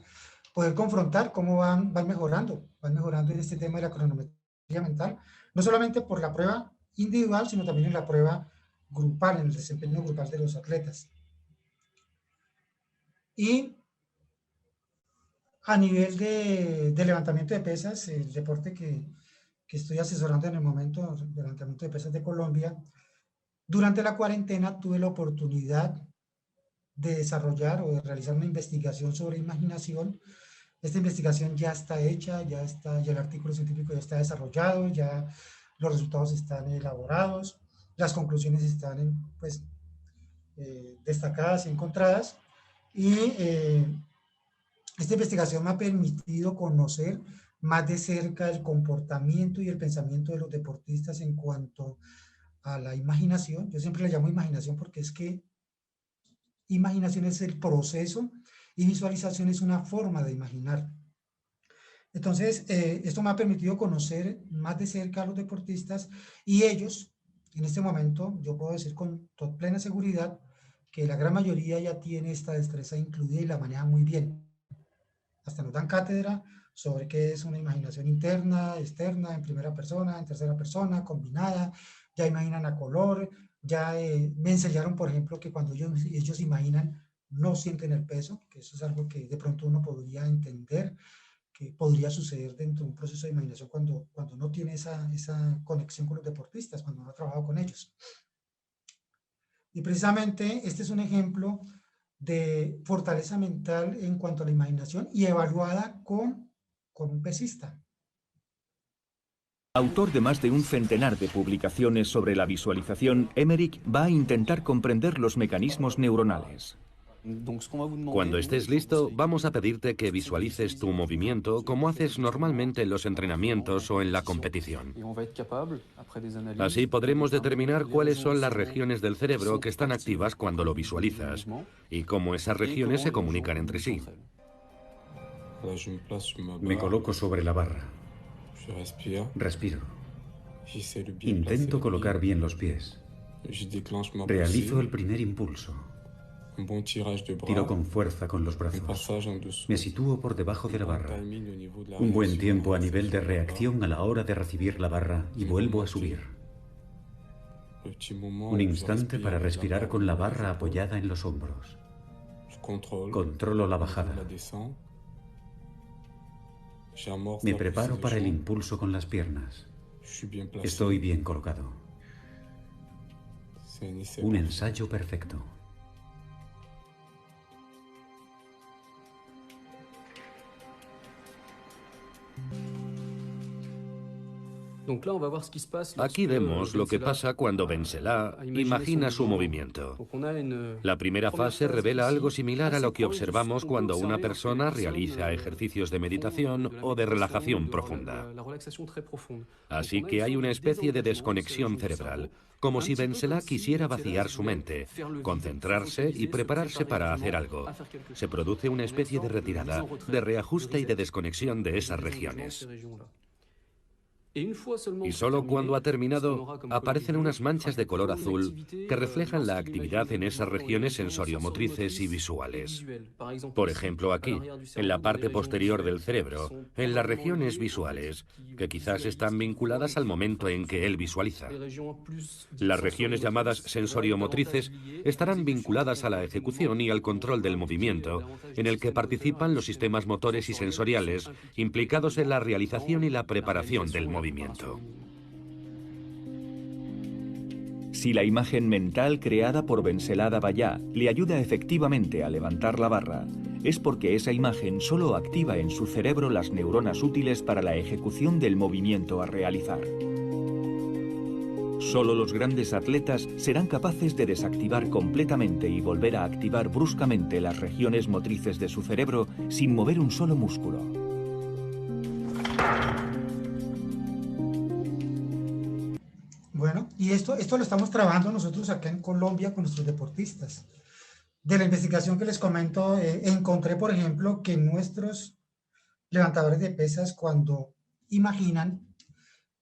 poder confrontar cómo van mejorando en este tema de la cronometría mental, no solamente por la prueba individual, sino también en la prueba grupal, en el desempeño grupal de los atletas. Y a nivel de levantamiento de pesas, el deporte que estoy asesorando en el momento, el levantamiento de pesas de Colombia, durante la cuarentena tuve la oportunidad de desarrollar o de realizar una investigación sobre imaginación. Esta investigación ya está hecha, ya el artículo científico ya está desarrollado, ya los resultados están elaborados, las conclusiones están destacadas y encontradas, y esta investigación me ha permitido conocer más de cerca el comportamiento y el pensamiento de los deportistas en cuanto a la imaginación. Yo siempre le llamo imaginación porque es que imaginación es el proceso y visualización es una forma de imaginar. Entonces, esto me ha permitido conocer más de cerca a los deportistas, y ellos, en este momento, yo puedo decir con plena seguridad que la gran mayoría ya tiene esta destreza incluida y la maneja muy bien. Hasta nos dan cátedra sobre qué es una imaginación interna, externa, en primera persona, en tercera persona, combinada, ya imaginan a color, ya me enseñaron, por ejemplo, que cuando ellos imaginan, no sienten el peso, que eso es algo que de pronto uno podría entender, que podría suceder dentro de un proceso de imaginación cuando no tiene esa conexión con los deportistas, cuando no ha trabajado con ellos. Y precisamente este es un ejemplo de fortaleza mental en cuanto a la imaginación y evaluada con un pesista. Autor de más de un centenar de publicaciones sobre la visualización, Émeric va a intentar comprender los mecanismos neuronales. Cuando estés listo, vamos a pedirte que visualices tu movimiento como haces normalmente en los entrenamientos o en la competición. Así podremos determinar cuáles son las regiones del cerebro que están activas cuando lo visualizas y cómo esas regiones se comunican entre sí. Me coloco sobre la barra. Respiro. Intento colocar bien los pies. Realizo el primer impulso. Tiro con fuerza con los brazos. Me sitúo por debajo de la barra. Un buen tiempo a nivel de reacción a la hora de recibir la barra y vuelvo a subir. Un instante para respirar con la barra apoyada en los hombros. Controlo la bajada. Me preparo para el impulso con las piernas. Estoy bien colocado. Un ensayo perfecto. Aquí vemos lo que pasa cuando Benselá imagina su movimiento. La primera fase revela algo similar a lo que observamos cuando una persona realiza ejercicios de meditación o de relajación profunda. Así que hay una especie de desconexión cerebral, como si Benselá quisiera vaciar su mente, concentrarse y prepararse para hacer algo. Se produce una especie de retirada, de reajuste y de desconexión de esas regiones. Y solo cuando ha terminado, aparecen unas manchas de color azul que reflejan la actividad en esas regiones sensoriomotrices y visuales. Por ejemplo, aquí, en la parte posterior del cerebro, en las regiones visuales, que quizás están vinculadas al momento en que él visualiza. Las regiones llamadas sensoriomotrices estarán vinculadas a la ejecución y al control del movimiento, en el que participan los sistemas motores y sensoriales implicados en la realización y la preparación del movimiento. Si la imagen mental creada por Benselada Bayá le ayuda efectivamente a levantar la barra, es porque esa imagen solo activa en su cerebro las neuronas útiles para la ejecución del movimiento a realizar. Solo los grandes atletas serán capaces de desactivar completamente y volver a activar bruscamente las regiones motrices de su cerebro sin mover un solo músculo. Bueno, y esto lo estamos trabajando nosotros acá en Colombia con nuestros deportistas. De la investigación que les comento, encontré, por ejemplo, que nuestros levantadores de pesas, cuando imaginan,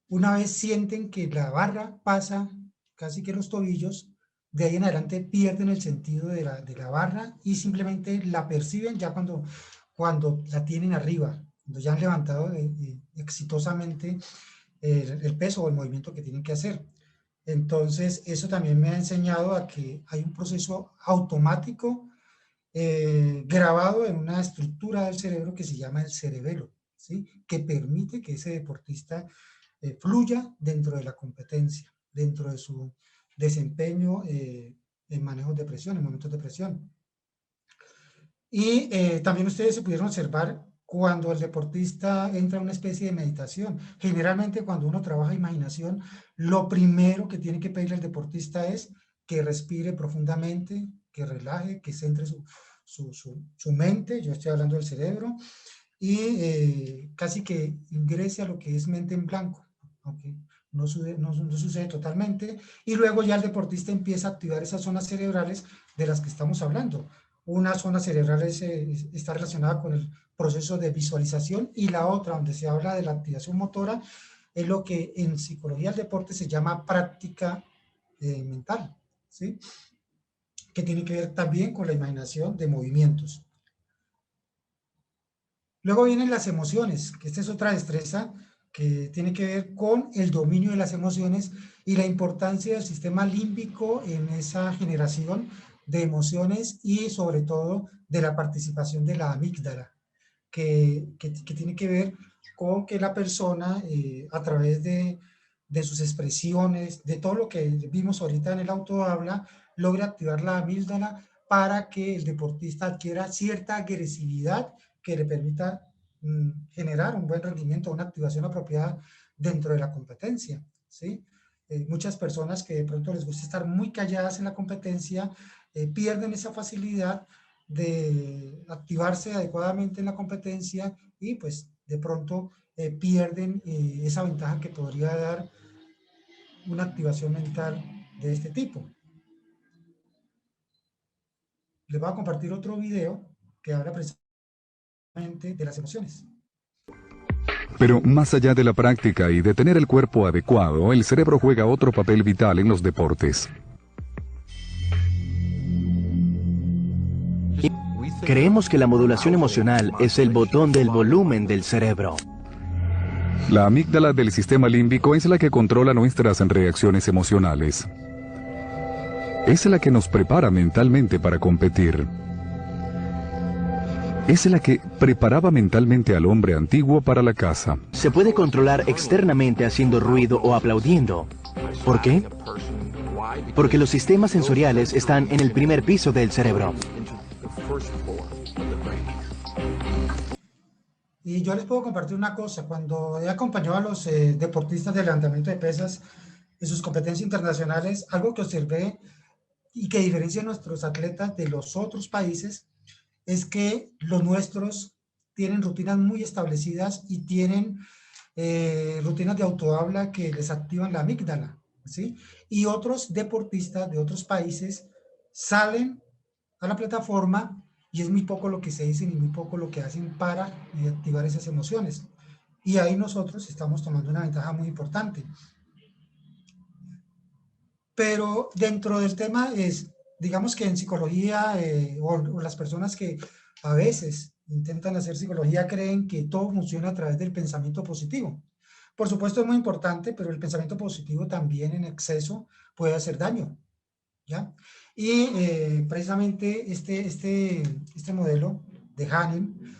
una vez sienten que la barra pasa casi que los tobillos, de ahí en adelante pierden el sentido de la barra y simplemente la perciben ya cuando la tienen arriba, cuando ya han levantado exitosamente el peso o el movimiento que tienen que hacer. Entonces, eso también me ha enseñado a que hay un proceso automático grabado en una estructura del cerebro que se llama el cerebelo, ¿sí? Que permite que ese deportista fluya dentro de la competencia, dentro de su desempeño en manejos de presión, en momentos de presión. Y también ustedes se pudieron observar cuando el deportista entra en una especie de meditación. Generalmente cuando uno trabaja imaginación, lo primero que tiene que pedirle al deportista es que respire profundamente, que relaje, que centre su mente, yo estoy hablando del cerebro, y casi que ingrese a lo que es mente en blanco, aunque no sucede totalmente, y luego ya el deportista empieza a activar esas zonas cerebrales de las que estamos hablando. Una zona cerebral está relacionada con el proceso de visualización y la otra, donde se habla de la activación motora, es lo que en psicología del deporte se llama práctica mental, ¿sí? Que tiene que ver también con la imaginación de movimientos. Luego vienen las emociones, que esta es otra destreza que tiene que ver con el dominio de las emociones y la importancia del sistema límbico en esa generación de emociones y sobre todo de la participación de la amígdala, que tiene que ver con que la persona a través de sus expresiones, de todo lo que vimos ahorita en el autohabla, logre activar la amígdala para que el deportista adquiera cierta agresividad que le permita generar un buen rendimiento, una activación apropiada dentro de la competencia, ¿sí? Muchas personas que de pronto les gusta estar muy calladas en la competencia pierden esa facilidad de activarse adecuadamente en la competencia y pues de pronto pierden esa ventaja que podría dar una activación mental de este tipo. Les voy a compartir otro video que habla precisamente de las emociones. Pero más allá de la práctica y de tener el cuerpo adecuado, el cerebro juega otro papel vital en los deportes. Creemos que la modulación emocional es el botón del volumen del cerebro. La amígdala del sistema límbico es la que controla nuestras reacciones emocionales. Es la que nos prepara mentalmente para competir. Es la que preparaba mentalmente al hombre antiguo para la caza. Se puede controlar externamente haciendo ruido o aplaudiendo. ¿Por qué? Porque los sistemas sensoriales están en el primer piso del cerebro. Y yo les puedo compartir una cosa. Cuando he acompañado a los deportistas de levantamiento de pesas en sus competencias internacionales, algo que observé y que diferencia a nuestros atletas de los otros países es que los nuestros tienen rutinas muy establecidas y tienen rutinas de autohabla que les activan la amígdala, ¿sí? Y otros deportistas de otros países salen a la plataforma y es muy poco lo que se dicen y muy poco lo que hacen para activar esas emociones. Y ahí nosotros estamos tomando una ventaja muy importante. Pero dentro del tema es, digamos que en psicología o las personas que a veces intentan hacer psicología creen que todo funciona a través del pensamiento positivo. Por supuesto es muy importante, pero el pensamiento positivo también en exceso puede hacer daño, ¿ya? Y precisamente este modelo de Hahnemann,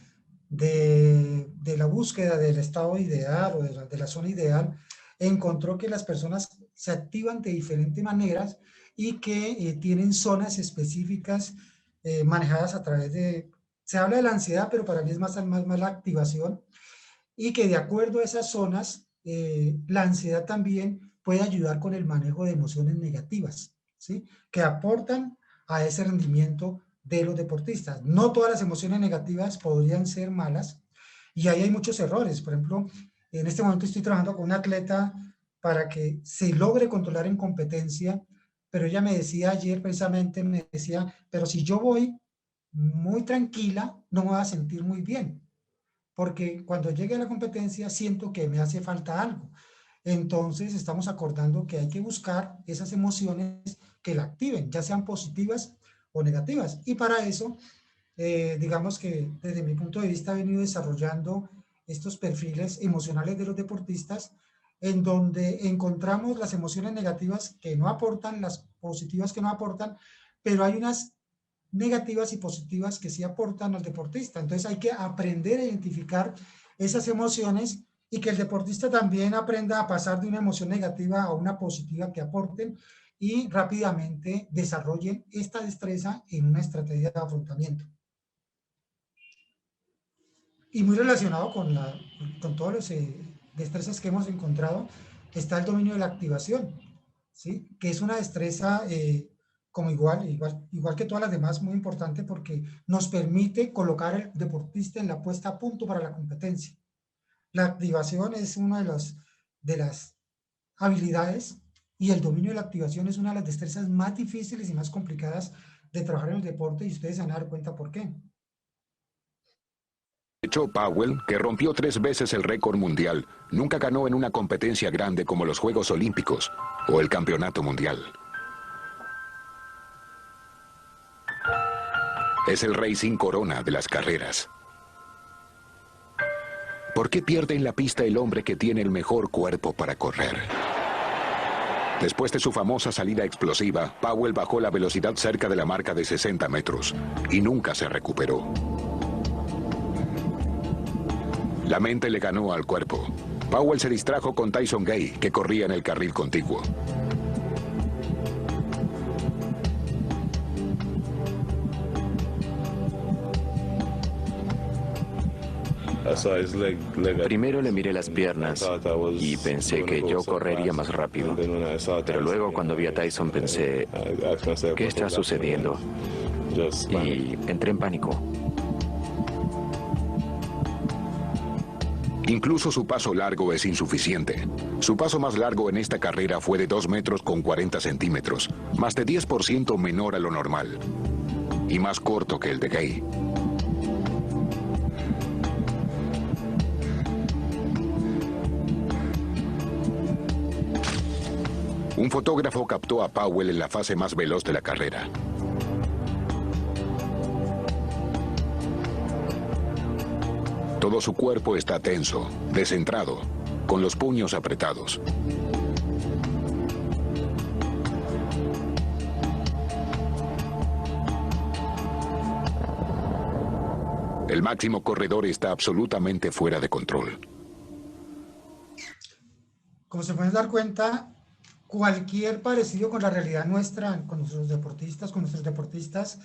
de la búsqueda del estado ideal o de la zona ideal, encontró que las personas se activan de diferentes maneras y que tienen zonas específicas manejadas a través de, se habla de la ansiedad, pero para mí es más la activación, y que de acuerdo a esas zonas, la ansiedad también puede ayudar con el manejo de emociones negativas, ¿sí? Que aportan a ese rendimiento de los deportistas. No todas las emociones negativas podrían ser malas, y ahí hay muchos errores. Por ejemplo, en este momento estoy trabajando con un atleta para que se logre controlar en competencia, pero ella me decía ayer precisamente, me decía, pero si yo voy muy tranquila, no me voy a sentir muy bien, porque cuando llegue a la competencia siento que me hace falta algo. Entonces estamos acordando que hay que buscar esas emociones que la activen, ya sean positivas o negativas. Y para eso, digamos que desde mi punto de vista he venido desarrollando estos perfiles emocionales de los deportistas, en donde encontramos las emociones negativas que no aportan, las positivas que no aportan, pero hay unas negativas y positivas que sí aportan al deportista. Entonces hay que aprender a identificar esas emociones y que el deportista también aprenda a pasar de una emoción negativa a una positiva que aporten y rápidamente desarrollen esta destreza en una estrategia de afrontamiento. Y muy relacionado con todos los destrezas que hemos encontrado, está el dominio de la activación, ¿sí? Que es una destreza como igual que todas las demás, muy importante porque nos permite colocar al deportista en la puesta a punto para la competencia. La activación es una de las habilidades, y el dominio de la activación es una de las destrezas más difíciles y más complicadas de trabajar en el deporte, y ustedes se van a dar cuenta por qué. De hecho, Powell, que rompió 3 veces el récord mundial, nunca ganó en una competencia grande como los Juegos Olímpicos o el Campeonato Mundial. Es el rey sin corona de las carreras. ¿Por qué pierde en la pista el hombre que tiene el mejor cuerpo para correr? Después de su famosa salida explosiva, Powell bajó la velocidad cerca de la marca de 60 metros y nunca se recuperó. La mente le ganó al cuerpo. Powell se distrajo con Tyson Gay, que corría en el carril contiguo. Primero le miré las piernas y pensé que yo correría más rápido. Pero luego cuando vi a Tyson pensé, ¿qué está sucediendo? Y entré en pánico. Incluso su paso largo es insuficiente. Su paso más largo en esta carrera fue de 2 metros con 40 centímetros, más de 10% menor a lo normal, y más corto que el de Gay. Un fotógrafo captó a Powell en la fase más veloz de la carrera. Todo su cuerpo está tenso, descentrado, con los puños apretados. El máximo corredor está absolutamente fuera de control. Como se pueden dar cuenta, cualquier parecido con la realidad nuestra, con nuestros deportistas,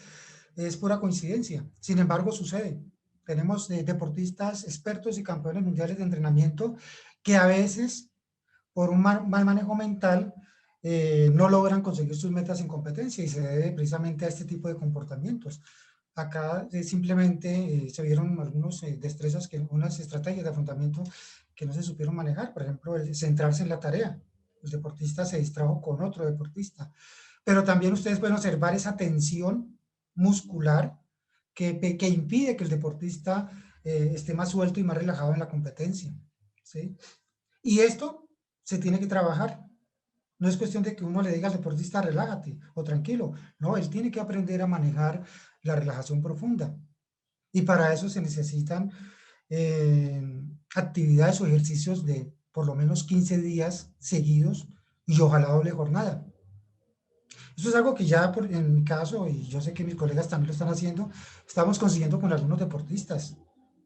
es pura coincidencia. Sin embargo, sucede. Tenemos deportistas expertos y campeones mundiales de entrenamiento que a veces, por un mal manejo mental, no logran conseguir sus metas en competencia, y se debe precisamente a este tipo de comportamientos. Acá simplemente se vieron algunas destrezas, unas estrategias de afrontamiento que no se supieron manejar. Por ejemplo, el centrarse en la tarea. El deportista se distrajo con otro deportista. Pero también ustedes pueden observar esa tensión muscular que impide que el deportista esté más suelto y más relajado en la competencia. ¿sí? Y esto se tiene que trabajar. No es cuestión de que uno le diga al deportista, relájate o tranquilo. No, él tiene que aprender a manejar la relajación profunda. Y para eso se necesitan actividades o ejercicios de por lo menos 15 días seguidos y ojalá doble jornada. Eso es algo que ya en mi caso, y yo sé que mis colegas también lo están haciendo, estamos consiguiendo con algunos deportistas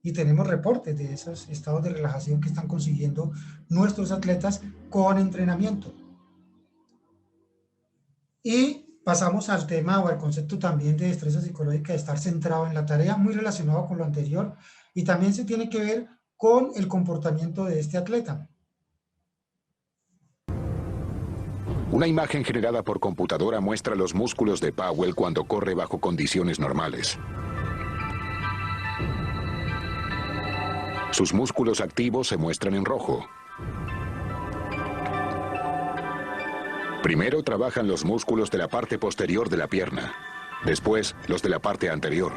y tenemos reportes de esos estados de relajación que están consiguiendo nuestros atletas con entrenamiento. Y pasamos al tema o al concepto también de destreza psicológica, de estar centrado en la tarea, muy relacionado con lo anterior, y también se tiene que ver con el comportamiento de este atleta. Una imagen generada por computadora muestra los músculos de Powell cuando corre bajo condiciones normales. Sus músculos activos se muestran en rojo. Primero trabajan los músculos de la parte posterior de la pierna, después los de la parte anterior.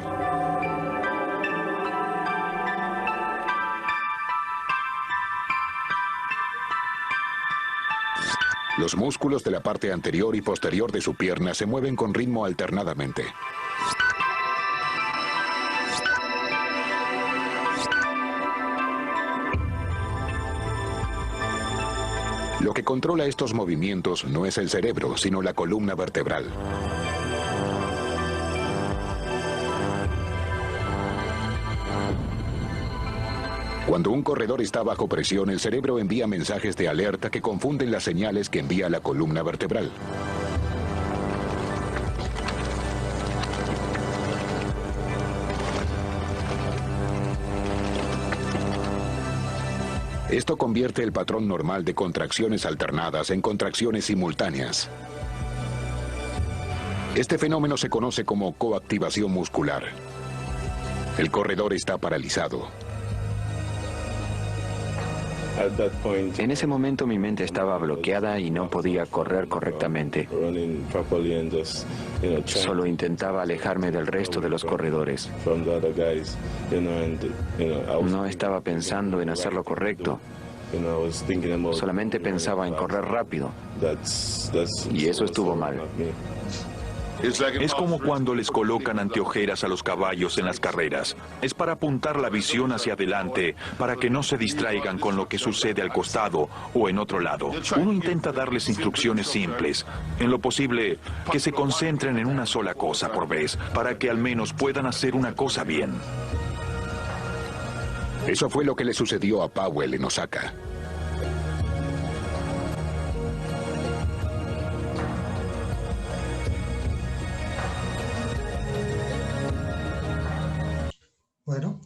Los músculos de la parte anterior y posterior de su pierna se mueven con ritmo alternadamente. Lo que controla estos movimientos no es el cerebro, sino la columna vertebral. Cuando un corredor está bajo presión, el cerebro envía mensajes de alerta que confunden las señales que envía la columna vertebral. Esto convierte el patrón normal de contracciones alternadas en contracciones simultáneas. Este fenómeno se conoce como coactivación muscular. El corredor está paralizado. En ese momento mi mente estaba bloqueada y no podía correr correctamente. Solo intentaba alejarme del resto de los corredores. No estaba pensando en hacer lo correcto. Solamente pensaba en correr rápido. Y eso estuvo mal. Es como cuando les colocan anteojeras a los caballos en las carreras. Es para apuntar la visión hacia adelante, para que no se distraigan con lo que sucede al costado o en otro lado. Uno intenta darles instrucciones simples, en lo posible que se concentren en una sola cosa por vez, para que al menos puedan hacer una cosa bien. Eso fue lo que le sucedió a Powell en Osaka. Bueno,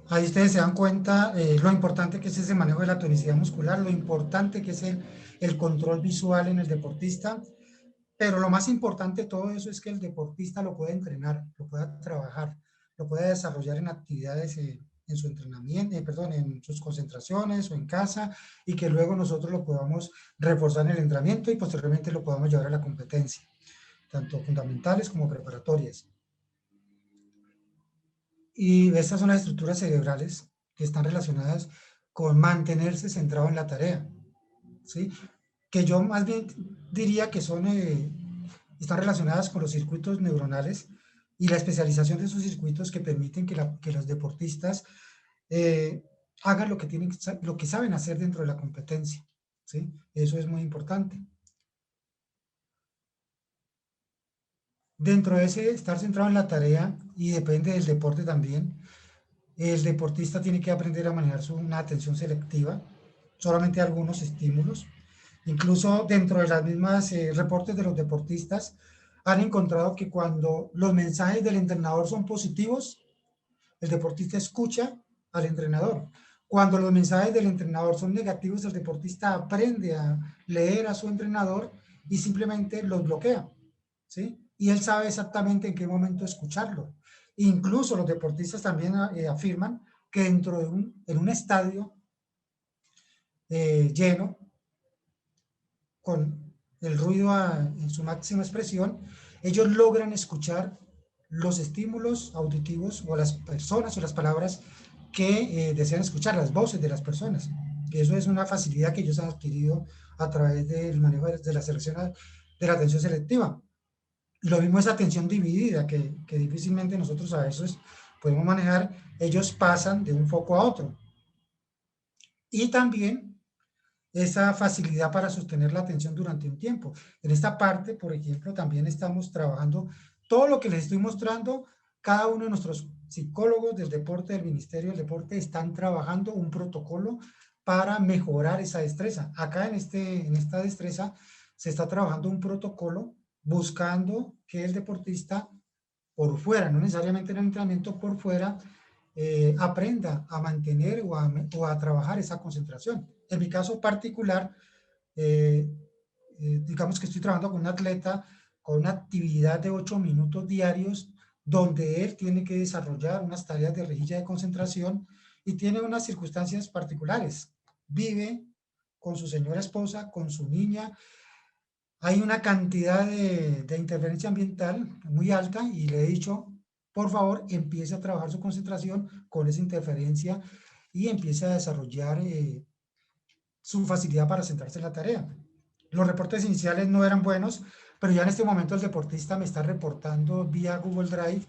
ahí ustedes se dan cuenta lo importante que es ese manejo de la tonicidad muscular, lo importante que es el control visual en el deportista, pero lo más importante de todo eso es que el deportista lo puede entrenar, lo pueda trabajar, lo pueda desarrollar en actividades en su entrenamiento, en sus concentraciones o en casa, y que luego nosotros lo podamos reforzar en el entrenamiento y posteriormente lo podamos llevar a la competencia, tanto fundamentales como preparatorias. Y estas son las estructuras cerebrales que están relacionadas con mantenerse centrado en la tarea, ¿sí? Que yo más bien diría que están relacionadas con los circuitos neuronales y la especialización de esos circuitos que permiten que los deportistas hagan lo que saben hacer dentro de la competencia, ¿sí? Eso es muy importante. Dentro de ese estar centrado en la tarea, y depende del deporte también, el deportista tiene que aprender a manejar una atención selectiva, solamente algunos estímulos. Incluso dentro de las mismas reportes de los deportistas han encontrado que cuando los mensajes del entrenador son positivos, el deportista escucha al entrenador. Cuando los mensajes del entrenador son negativos, el deportista aprende a leer a su entrenador y simplemente los bloquea, ¿sí? Y él sabe exactamente en qué momento escucharlo. Incluso los deportistas también afirman que en un estadio lleno, con el ruido en su máxima expresión, ellos logran escuchar los estímulos auditivos o las personas o las palabras que desean escuchar las voces de las personas. Y eso es una facilidad que ellos han adquirido a través del manejo de la selección, de la atención selectiva. Lo mismo es atención dividida, que difícilmente nosotros a veces podemos manejar. Ellos pasan de un foco a otro. Y también esa facilidad para sostener la atención durante un tiempo. En esta parte, por ejemplo, también estamos trabajando todo lo que les estoy mostrando. Cada uno de nuestros psicólogos del deporte, del Ministerio del Deporte, están trabajando un protocolo para mejorar esa destreza. Acá en esta destreza se está trabajando un protocolo buscando que el deportista por fuera, no necesariamente en el entrenamiento, por fuera, aprenda a mantener o a trabajar esa concentración. En mi caso particular, digamos que estoy trabajando con un atleta con una actividad de 8 minutos diarios, donde él tiene que desarrollar unas tareas de rejilla de concentración y tiene unas circunstancias particulares. Vive con su señora esposa, con su niña. Hay una cantidad de interferencia ambiental muy alta y le he dicho, por favor, empiece a trabajar su concentración con esa interferencia y empiece a desarrollar su facilidad para centrarse en la tarea. Los reportes iniciales no eran buenos, pero ya en este momento el deportista me está reportando vía Google Drive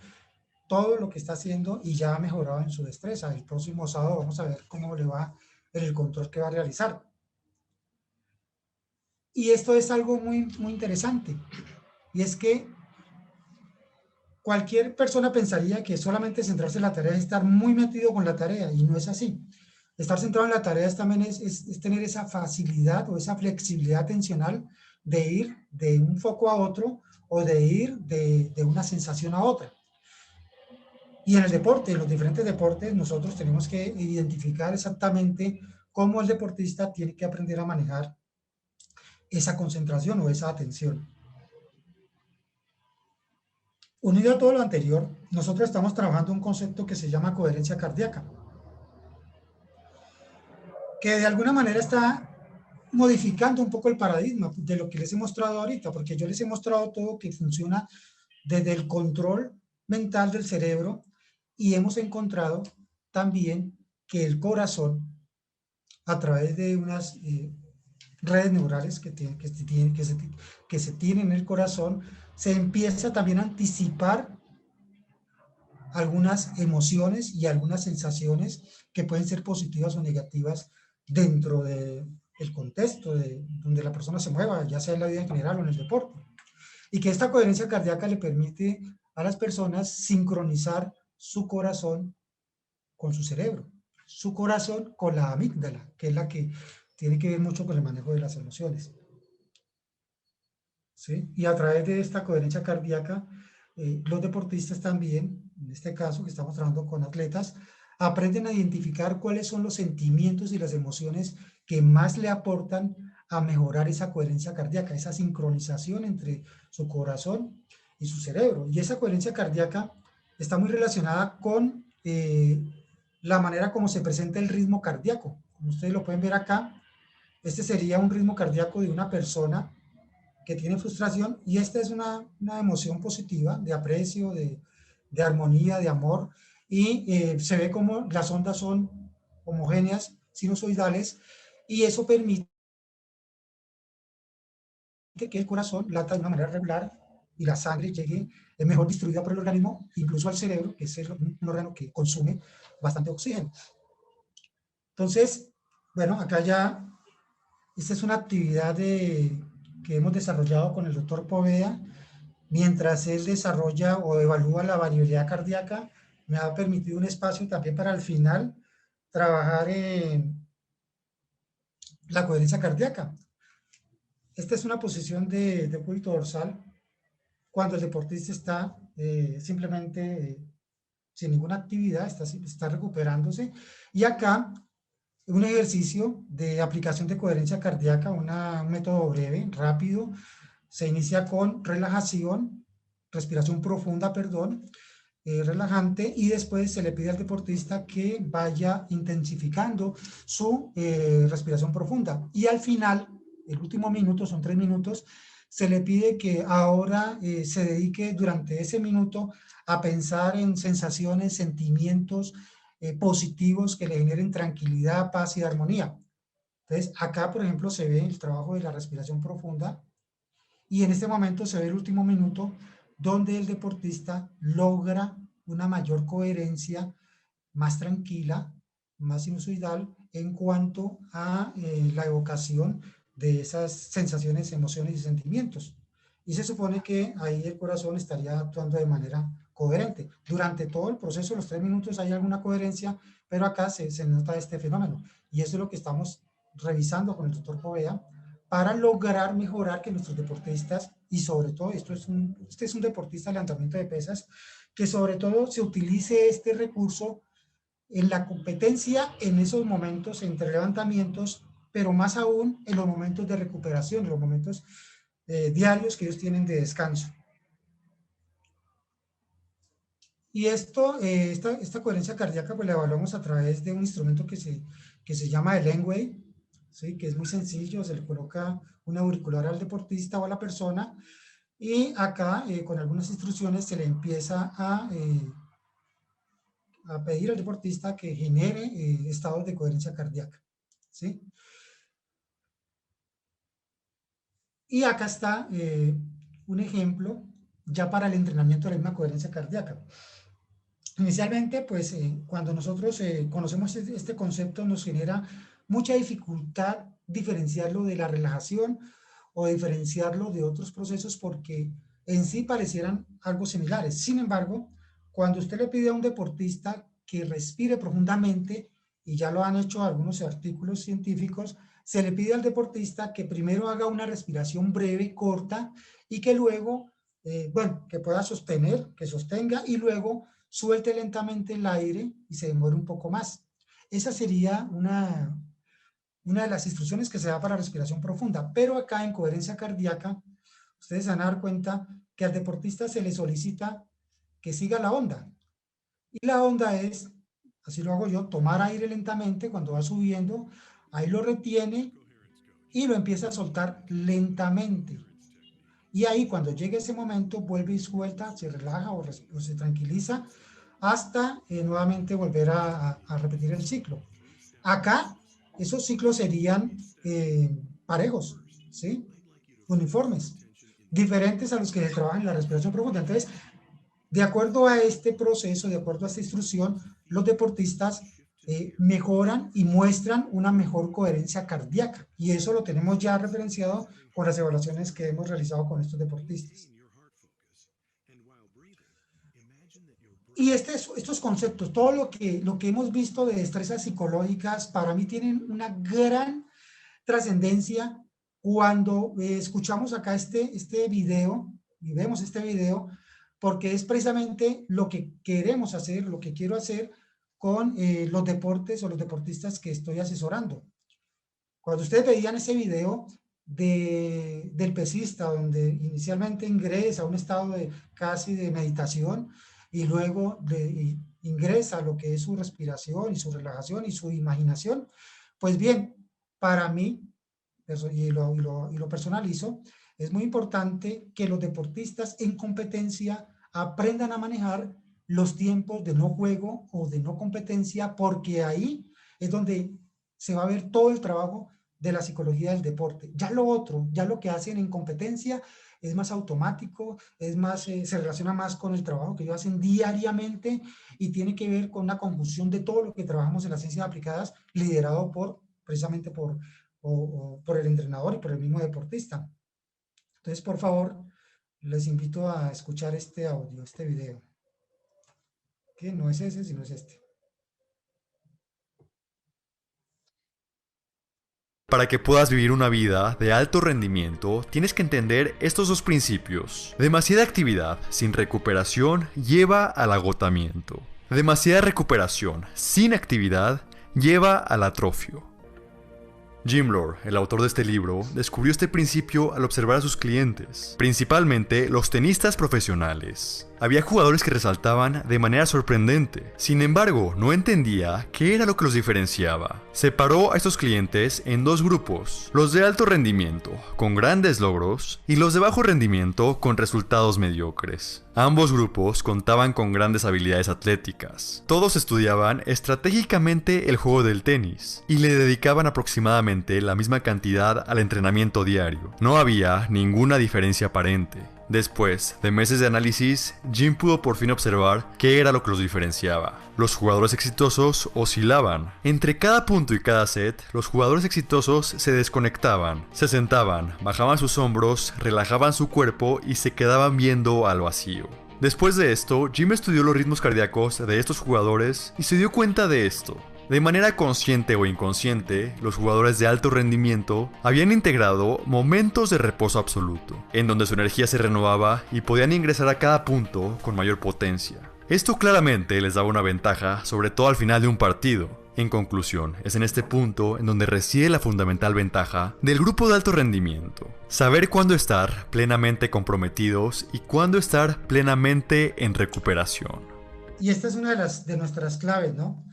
todo lo que está haciendo y ya ha mejorado en su destreza. El próximo sábado vamos a ver cómo le va en el control que va a realizar. Y esto es algo muy interesante, y es que cualquier persona pensaría que solamente centrarse en la tarea es estar muy metido con la tarea, y no es así. Estar centrado en la tarea también es tener esa facilidad o esa flexibilidad atencional de ir de un foco a otro o de ir de una sensación a otra. Y en el deporte, en los diferentes deportes, nosotros tenemos que identificar exactamente cómo el deportista tiene que aprender a manejar esa concentración o esa atención. Unido a todo lo anterior, nosotros estamos trabajando un concepto que se llama coherencia cardíaca, que de alguna manera está modificando un poco el paradigma de lo que les he mostrado ahorita, porque yo les he mostrado todo que funciona desde el control mental del cerebro, y hemos encontrado también que el corazón, a través de unas redes neurales que se tienen en el corazón, se empieza también a anticipar algunas emociones y algunas sensaciones que pueden ser positivas o negativas dentro del contexto donde la persona se mueva, ya sea en la vida en general o en el deporte. Y que esta coherencia cardíaca le permite a las personas sincronizar su corazón con su cerebro, su corazón con la amígdala, que es la que tiene que ver mucho con el manejo de las emociones. ¿Sí? Y a través de esta coherencia cardíaca, los deportistas también, en este caso que estamos trabajando con atletas, aprenden a identificar cuáles son los sentimientos y las emociones que más le aportan a mejorar esa coherencia cardíaca, esa sincronización entre su corazón y su cerebro. Y esa coherencia cardíaca está muy relacionada con la manera como se presenta el ritmo cardíaco. Como ustedes lo pueden ver acá, este sería un ritmo cardíaco de una persona que tiene frustración, y esta es una emoción positiva, de aprecio, de armonía, de amor, y se ve como las ondas son homogéneas, sinusoidales, y eso permite que el corazón lata de una manera regular y la sangre llegue mejor distribuida por el organismo, incluso al cerebro, que es un órgano que consume bastante oxígeno. Entonces, bueno, acá ya, esta es una actividad que hemos desarrollado con el doctor Poveda, mientras él desarrolla o evalúa la variabilidad cardíaca. Me ha permitido un espacio también para al final trabajar en la coherencia cardíaca. Esta es una posición de cúbito dorsal cuando el deportista está simplemente sin ninguna actividad, está recuperándose. Y acá un ejercicio de aplicación de coherencia cardíaca, un método breve, rápido. Se inicia con relajación, respiración profunda, relajante, y después se le pide al deportista que vaya intensificando su respiración profunda. Y al final, el último minuto, son 3 minutos, se le pide que ahora se dedique durante ese minuto a pensar en sensaciones, sentimientos, positivos que le generen tranquilidad, paz y armonía. Entonces, acá, por ejemplo, se ve el trabajo de la respiración profunda y en este momento se ve el último minuto donde el deportista logra una mayor coherencia, más tranquila, más sinusoidal en cuanto a la evocación de esas sensaciones, emociones y sentimientos. Y se supone que ahí el corazón estaría actuando de manera coherente. Durante todo el proceso, los 3 minutos, hay alguna coherencia, pero acá se nota este fenómeno. Y eso es lo que estamos revisando con el doctor Poveda para lograr mejorar que nuestros deportistas, y sobre todo, este es un deportista de levantamiento de pesas, que sobre todo se utilice este recurso en la competencia en esos momentos entre levantamientos, pero más aún en los momentos de recuperación, en los momentos diarios que ellos tienen de descanso. Y esta coherencia cardíaca pues la evaluamos a través de un instrumento que se llama el N-Wave, ¿sí? Que es muy sencillo, se le coloca un auricular al deportista o a la persona y acá con algunas instrucciones se le empieza a pedir al deportista que genere estados de coherencia cardíaca, ¿sí? Y acá está un ejemplo ya para el entrenamiento de la misma coherencia cardíaca. Inicialmente, pues cuando nosotros conocemos este concepto nos genera mucha dificultad diferenciarlo de la relajación o diferenciarlo de otros procesos porque en sí parecieran algo similares. Sin embargo, cuando usted le pide a un deportista que respire profundamente, y ya lo han hecho algunos artículos científicos, se le pide al deportista que primero haga una respiración breve, corta, y que luego, que pueda sostener, que sostenga, y luego suelte lentamente el aire y se demore un poco más. Esa sería una de las instrucciones que se da para respiración profunda, pero acá en coherencia cardíaca, ustedes van a dar cuenta que al deportista se le solicita que siga la onda. Y la onda es, así lo hago yo, tomar aire lentamente cuando va subiendo, ahí lo retiene y lo empieza a soltar lentamente. Y ahí cuando llegue ese momento vuelve y suelta, se relaja o se tranquiliza hasta nuevamente volver a repetir el ciclo. Acá esos ciclos serían parejos, ¿sí? Uniformes, diferentes a los que se trabajan en la respiración profunda. Entonces, de acuerdo a este proceso, de acuerdo a esta instrucción, los deportistas mejoran y muestran una mejor coherencia cardíaca. Y eso lo tenemos ya referenciado con las evaluaciones que hemos realizado con estos deportistas. Y estos conceptos, todo lo que hemos visto de destrezas psicológicas, para mí tienen una gran trascendencia cuando escuchamos acá este video y vemos este video, porque es precisamente lo que queremos hacer, lo que quiero hacer con los deportes o los deportistas que estoy asesorando. Cuando ustedes veían ese video del pesista, donde inicialmente ingresa a un estado casi de meditación y luego ingresa a lo que es su respiración y su relajación y su imaginación, pues bien, para mí, y lo personalizo, es muy importante que los deportistas en competencia aprendan a manejar los tiempos de no juego o de no competencia, porque ahí es donde se va a ver todo el trabajo de la psicología del deporte. Ya lo otro, ya lo que hacen en competencia es más automático, es más, se relaciona más con el trabajo que ellos hacen diariamente y tiene que ver con una conjunción de todo lo que trabajamos en las ciencias aplicadas, liderado precisamente por el entrenador y por el mismo deportista. Entonces, por favor, les invito a escuchar este audio, este video. Que no es ese, sino es este. Para que puedas vivir una vida de alto rendimiento, tienes que entender estos dos principios. Demasiada actividad sin recuperación lleva al agotamiento. Demasiada recuperación sin actividad lleva al atrofio. Jim Lohr, el autor de este libro, descubrió este principio al observar a sus clientes, principalmente los tenistas profesionales. Había jugadores que resaltaban de manera sorprendente, sin embargo, no entendía qué era lo que los diferenciaba. Separó a estos clientes en dos grupos, los de alto rendimiento, con grandes logros, y los de bajo rendimiento, con resultados mediocres. Ambos grupos contaban con grandes habilidades atléticas. Todos estudiaban estratégicamente el juego del tenis y le dedicaban aproximadamente la misma cantidad al entrenamiento diario. No había ninguna diferencia aparente. Después de meses de análisis, Jim pudo por fin observar qué era lo que los diferenciaba. Los jugadores exitosos oscilaban. Entre cada punto y cada set, los jugadores exitosos se desconectaban, se sentaban, bajaban sus hombros, relajaban su cuerpo y se quedaban viendo al vacío. Después de esto, Jim estudió los ritmos cardíacos de estos jugadores y se dio cuenta de esto. De manera consciente o inconsciente, los jugadores de alto rendimiento habían integrado momentos de reposo absoluto, en donde su energía se renovaba y podían ingresar a cada punto con mayor potencia. Esto claramente les daba una ventaja, sobre todo al final de un partido. En conclusión, es en este punto en donde reside la fundamental ventaja del grupo de alto rendimiento. Saber cuándo estar plenamente comprometidos y cuándo estar plenamente en recuperación. Y esta es una de nuestras claves, ¿no?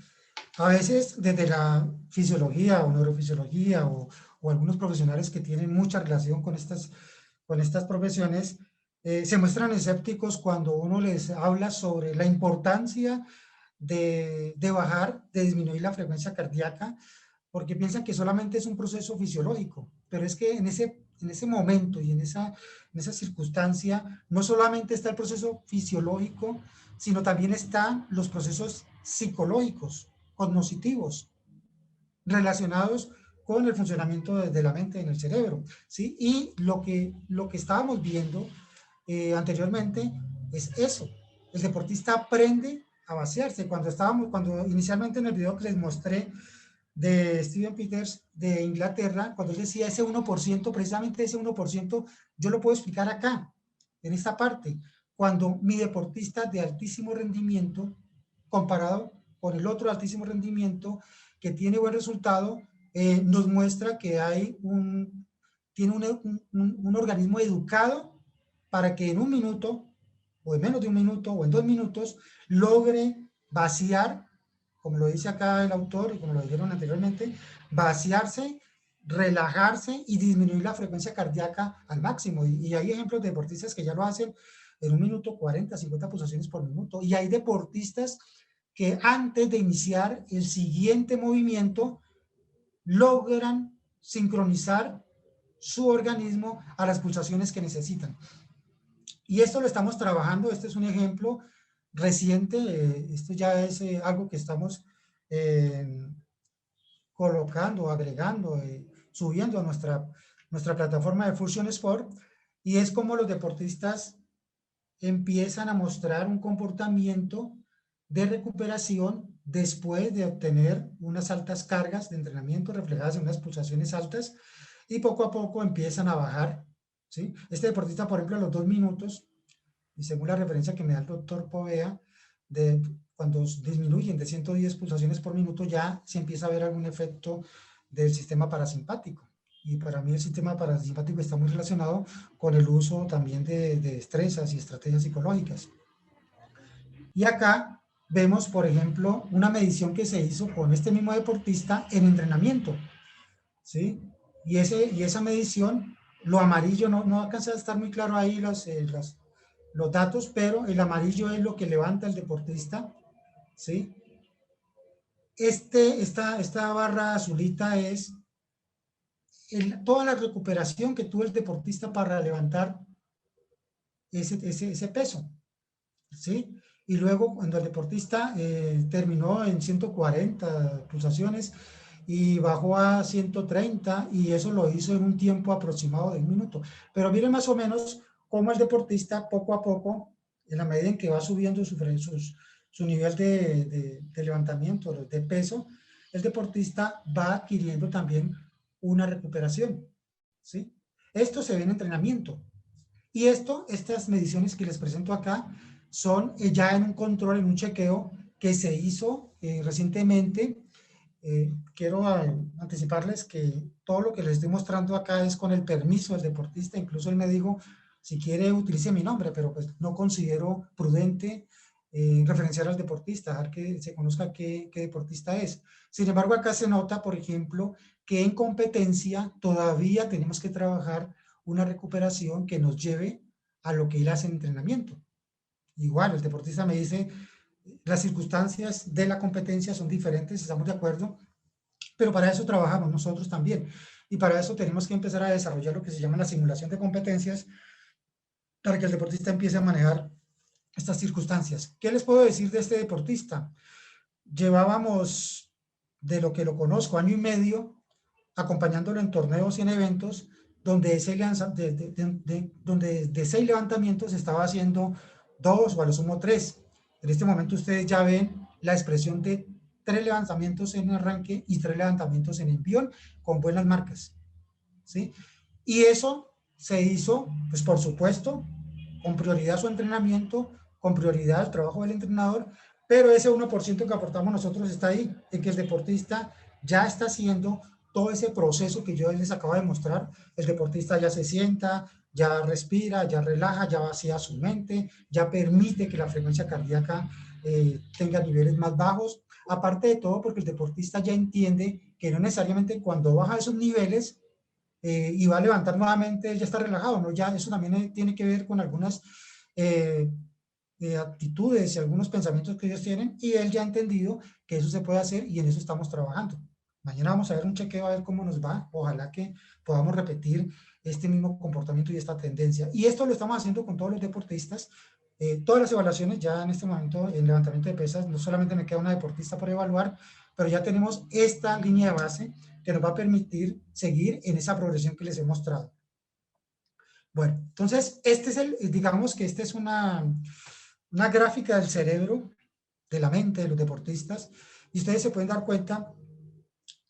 A veces desde la fisiología o neurofisiología o algunos profesionales que tienen mucha relación con estas profesiones se muestran escépticos cuando uno les habla sobre la importancia de bajar, de disminuir la frecuencia cardíaca, porque piensan que solamente es un proceso fisiológico, pero es que en ese momento y en esa circunstancia no solamente está el proceso fisiológico, sino también están los procesos psicológicos, cognitivos, relacionados con el funcionamiento de la mente en el cerebro, ¿sí? Y lo que estábamos viendo anteriormente es eso. El deportista aprende a vaciarse. Cuando inicialmente en el video que les mostré de Steven Peters de Inglaterra, cuando él decía ese 1%, precisamente ese 1%, yo lo puedo explicar acá, en esta parte, cuando mi deportista de altísimo rendimiento, comparado con el otro altísimo rendimiento que tiene buen resultado, nos muestra que tiene un organismo educado para que en un minuto, o en menos de un minuto, o en 2 minutos, logre vaciar, como lo dice acá el autor y como lo dijeron anteriormente, vaciarse, relajarse y disminuir la frecuencia cardíaca al máximo. Y hay ejemplos de deportistas que ya lo hacen en 1 minuto, 40, 50 pulsaciones por minuto. Y hay deportistas que antes de iniciar el siguiente movimiento logran sincronizar su organismo a las pulsaciones que necesitan. Y esto lo estamos trabajando. Este es un ejemplo reciente. Esto ya es algo que estamos colocando, agregando, subiendo a nuestra plataforma de Fusion Sport, y es como los deportistas empiezan a mostrar un comportamiento de recuperación después de obtener unas altas cargas de entrenamiento reflejadas en unas pulsaciones altas, y poco a poco empiezan a bajar, ¿sí? Este deportista, por ejemplo, a los 2 minutos, y según la referencia que me da el doctor Povea, cuando disminuyen de 110 pulsaciones por minuto, ya se empieza a ver algún efecto del sistema parasimpático. Y para mí el sistema parasimpático está muy relacionado con el uso también de destrezas y estrategias psicológicas. Y acá vemos, por ejemplo, una medición que se hizo con este mismo deportista en entrenamiento, ¿sí? Y esa medición, lo amarillo, no alcanza a estar muy claro ahí los datos, pero el amarillo es lo que levanta el deportista, ¿sí? Esta barra azulita es toda la recuperación que tuvo el deportista para levantar ese peso, ¿sí? Y luego cuando el deportista terminó en 140 pulsaciones y bajó a 130, y eso lo hizo en un tiempo aproximado de 1 minuto. Pero miren más o menos cómo el deportista poco a poco, en la medida en que va subiendo su nivel de levantamiento, de peso, el deportista va adquiriendo también una recuperación, ¿sí? Esto se ve en entrenamiento. Y estas mediciones que les presento acá son ya en un control, en un chequeo que se hizo recientemente. Quiero anticiparles que todo lo que les estoy mostrando acá es con el permiso del deportista. Incluso él me dijo, si quiere utilice mi nombre, pero pues no considero prudente referenciar al deportista, dejar que se conozca qué deportista es. Sin embargo, acá se nota, por ejemplo, que en competencia todavía tenemos que trabajar una recuperación que nos lleve a lo que él hace en entrenamiento, igual, el deportista me dice, las circunstancias de la competencia son diferentes, estamos de acuerdo, pero para eso trabajamos nosotros también. Y para eso tenemos que empezar a desarrollar lo que se llama la simulación de competencias para que el deportista empiece a manejar estas circunstancias. ¿Qué les puedo decir de este deportista? Llevábamos, de lo que lo conozco, año y medio, acompañándolo en torneos y en eventos, donde de 6 levantamientos estaba haciendo 2 o a lo sumo 3. En este momento ustedes ya ven la expresión de 3 levantamientos en arranque y 3 levantamientos en envión con buenas marcas, ¿sí? Y eso se hizo, pues por supuesto, con prioridad a su entrenamiento, con prioridad al trabajo del entrenador, pero ese 1% que aportamos nosotros está ahí, en que el deportista ya está haciendo todo ese proceso que yo les acabo de mostrar. El deportista ya se sienta, ya respira, ya relaja, ya vacía su mente, ya permite que la frecuencia cardíaca tenga niveles más bajos. Aparte de todo, porque el deportista ya entiende que no necesariamente cuando baja esos niveles y va a levantar nuevamente, ya está relajado, ¿no? Ya eso también tiene que ver con algunas actitudes y algunos pensamientos que ellos tienen, y él ya ha entendido que eso se puede hacer y en eso estamos trabajando. Mañana vamos a ver un chequeo a ver cómo nos va. Ojalá que podamos repetir este mismo comportamiento y esta tendencia. Y esto lo estamos haciendo con todos los deportistas. Todas las evaluaciones ya en este momento en levantamiento de pesas, no solamente me queda una deportista por evaluar, pero ya tenemos esta línea de base que nos va a permitir seguir en esa progresión que les he mostrado. Bueno, entonces este es digamos que esta es una gráfica del cerebro, de la mente de los deportistas, y ustedes se pueden dar cuenta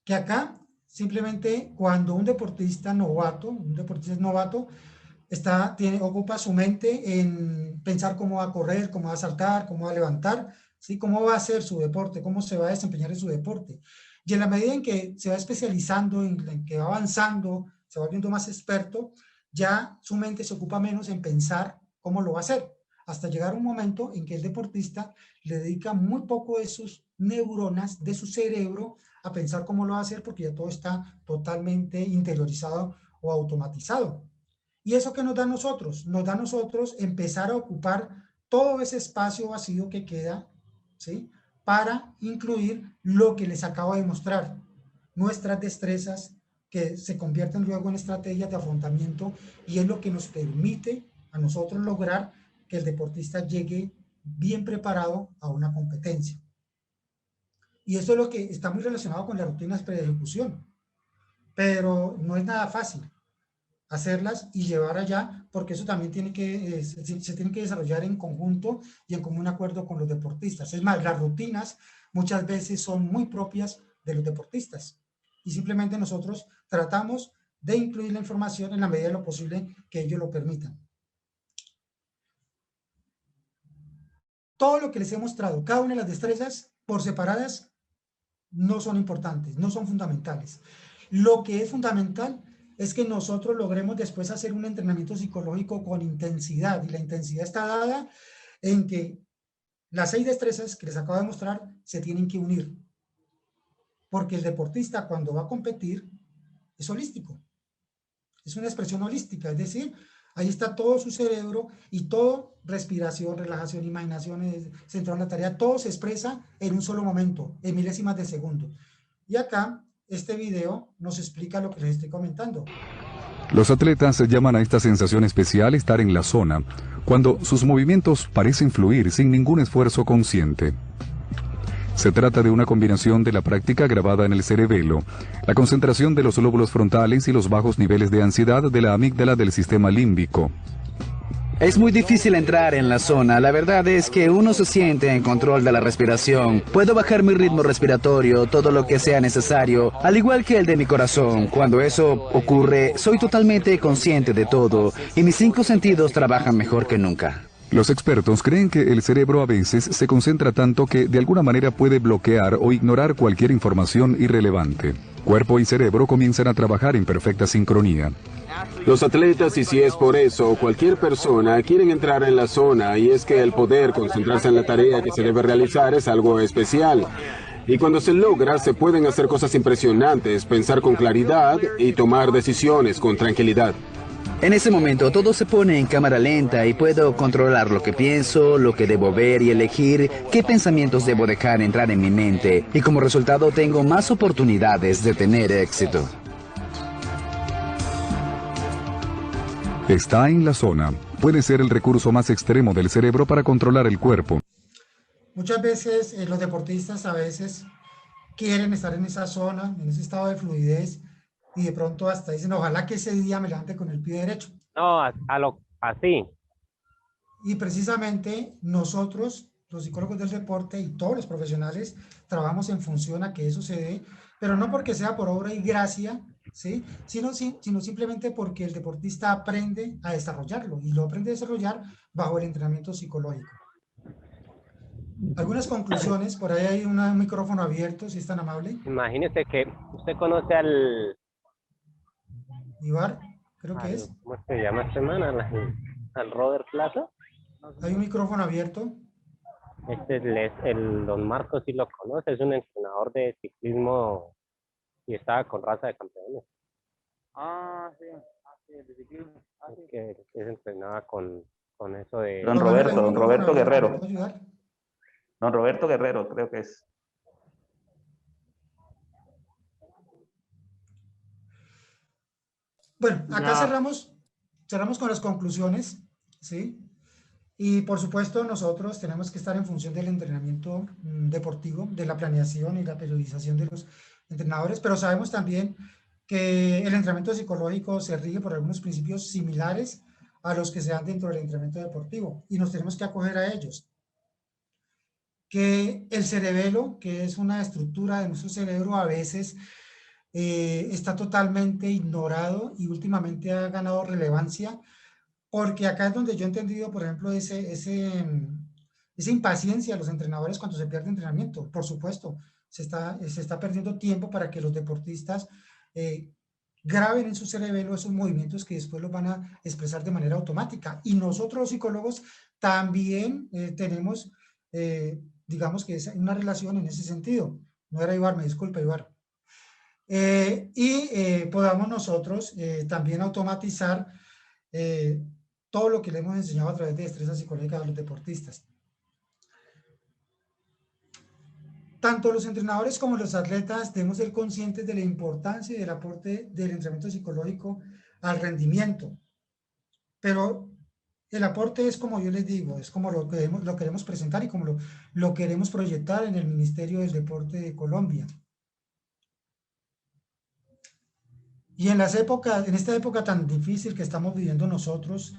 que acá simplemente cuando un deportista es novato, ocupa su mente en pensar cómo va a correr, cómo va a saltar, cómo va a levantar, ¿sí? Cómo va a hacer su deporte, cómo se va a desempeñar en su deporte. Y en la medida en que se va especializando, en que va avanzando, se va volviendo más experto, ya su mente se ocupa menos en pensar cómo lo va a hacer, hasta llegar un momento en que el deportista le dedica muy poco de sus neuronas, de su cerebro, a pensar cómo lo va a hacer, porque ya todo está totalmente interiorizado o automatizado. ¿Y eso qué nos da a nosotros? Nos da a nosotros empezar a ocupar todo ese espacio vacío que queda, ¿sí? Para incluir lo que les acabo de mostrar, nuestras destrezas que se convierten luego en estrategias de afrontamiento, y es lo que nos permite a nosotros lograr que el deportista llegue bien preparado a una competencia. Y eso es lo que está muy relacionado con las rutinas pre-ejecución, pero no es nada fácil hacerlas y llevar allá, porque eso también se tiene que desarrollar en conjunto y en común acuerdo con los deportistas. Es más, las rutinas muchas veces son muy propias de los deportistas y simplemente nosotros tratamos de incluir la información en la medida de lo posible que ellos lo permitan. Todo lo que les he mostrado, cada una de las destrezas por separadas, no son importantes, no son fundamentales. Lo que es fundamental es que nosotros logremos después hacer un entrenamiento psicológico con intensidad, y la intensidad está dada en que las 6 destrezas que les acabo de mostrar se tienen que unir, porque el deportista cuando va a competir es holístico, es una expresión holística, es decir, ahí está todo su cerebro y todo, respiración, relajación, imaginación, centrado en la tarea, todo se expresa en un solo momento, en milésimas de segundo. Y acá, este video nos explica lo que les estoy comentando. Los atletas llaman a esta sensación especial estar en la zona, cuando sus movimientos parecen fluir sin ningún esfuerzo consciente. Se trata de una combinación de la práctica grabada en el cerebelo, la concentración de los lóbulos frontales y los bajos niveles de ansiedad de la amígdala del sistema límbico. Es muy difícil entrar en la zona. La verdad es que uno se siente en control de la respiración. Puedo bajar mi ritmo respiratorio, todo lo que sea necesario, al igual que el de mi corazón. Cuando eso ocurre, soy totalmente consciente de todo y mis 5 sentidos trabajan mejor que nunca. Los expertos creen que el cerebro a veces se concentra tanto que de alguna manera puede bloquear o ignorar cualquier información irrelevante. Cuerpo y cerebro comienzan a trabajar en perfecta sincronía. Los atletas, y si es por eso, cualquier persona, quieren entrar en la zona, y es que el poder concentrarse en la tarea que se debe realizar es algo especial. Y cuando se logra, se pueden hacer cosas impresionantes, pensar con claridad y tomar decisiones con tranquilidad. En ese momento todo se pone en cámara lenta y puedo controlar lo que pienso, lo que debo ver y elegir qué pensamientos debo dejar entrar en mi mente. Y como resultado tengo más oportunidades de tener éxito. Está en la zona. Puede ser el recurso más extremo del cerebro para controlar el cuerpo. Muchas veces los deportistas a veces quieren estar en esa zona, en ese estado de fluidez, y de pronto hasta dicen, ojalá que ese día me levante con el pie derecho. No, así. Y precisamente nosotros, los psicólogos del deporte y todos los profesionales, trabajamos en función a que eso se dé, pero no porque sea por obra y gracia, ¿sí? sino simplemente porque el deportista aprende a desarrollarlo, y lo aprende a desarrollar bajo el entrenamiento psicológico. Algunas conclusiones, por ahí hay un micrófono abierto, si es tan amable. Imagínese que usted conoce al... Ibar, creo que es. ¿Cómo se llama este man? Al Robert Plaza. Hay un micrófono abierto. El don Marcos, sí lo conoce, es un entrenador de ciclismo y estaba con Raza de Campeones. Sí, de ciclismo. Que se entrenaba con eso de... Don Roberto Guerrero. Don Roberto Guerrero, creo que es. Bueno, acá cerramos con las conclusiones, ¿sí? Y por supuesto nosotros tenemos que estar en función del entrenamiento deportivo, de la planeación y la periodización de los entrenadores, pero sabemos también que el entrenamiento psicológico se rige por algunos principios similares a los que se dan dentro del entrenamiento deportivo, y nos tenemos que acoger a ellos. Que el cerebelo, que es una estructura de nuestro cerebro, a veces está totalmente ignorado y últimamente ha ganado relevancia, porque acá es donde yo he entendido, por ejemplo, esa impaciencia de los entrenadores cuando se pierde entrenamiento. Por supuesto, se está perdiendo tiempo para que los deportistas graben en su cerebelo esos movimientos que después los van a expresar de manera automática. Y nosotros los psicólogos también tenemos, digamos que es una relación en ese sentido. No era Ibar, me disculpa, Ibar. Podamos nosotros también automatizar todo lo que le hemos enseñado a través de destrezas psicológicas a los deportistas. Tanto los entrenadores como los atletas debemos ser conscientes de la importancia y del aporte del entrenamiento psicológico al rendimiento. Pero el aporte es, como yo les digo, es como lo queremos presentar y como lo queremos proyectar en el Ministerio del Deporte de Colombia. Y en esta época tan difícil que estamos viviendo nosotros,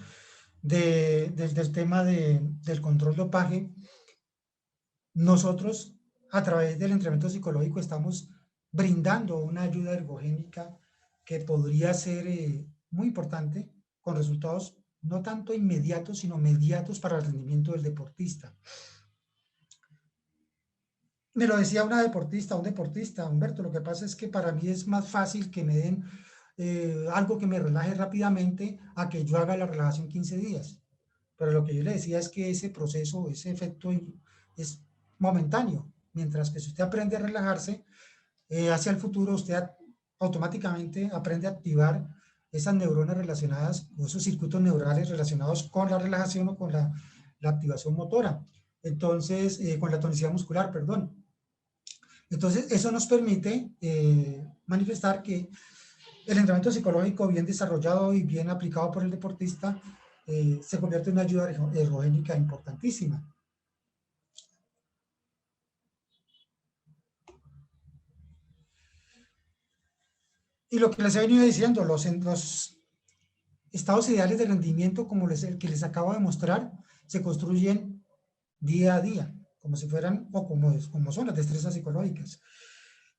del tema del control dopaje, nosotros a través del entrenamiento psicológico estamos brindando una ayuda ergogénica que podría ser muy importante, con resultados no tanto inmediatos, sino mediatos para el rendimiento del deportista. Me lo decía un deportista, Humberto, lo que pasa es que para mí es más fácil que me den algo que me relaje rápidamente a que yo haga la relajación 15 días. Pero lo que yo le decía es que ese proceso, ese efecto es momentáneo, mientras que si usted aprende a relajarse, hacia el futuro usted automáticamente aprende a activar esas neuronas relacionadas, o esos circuitos neurales relacionados con la relajación o con la activación motora. Entonces, con la tonicidad muscular, perdón. Entonces, eso nos permite manifestar que el entrenamiento psicológico bien desarrollado y bien aplicado por el deportista se convierte en una ayuda ergogénica importantísima. Y lo que les he venido diciendo, los estados ideales de rendimiento, como el que les acabo de mostrar, se construyen día a día, como si fueran, o como son las destrezas psicológicas.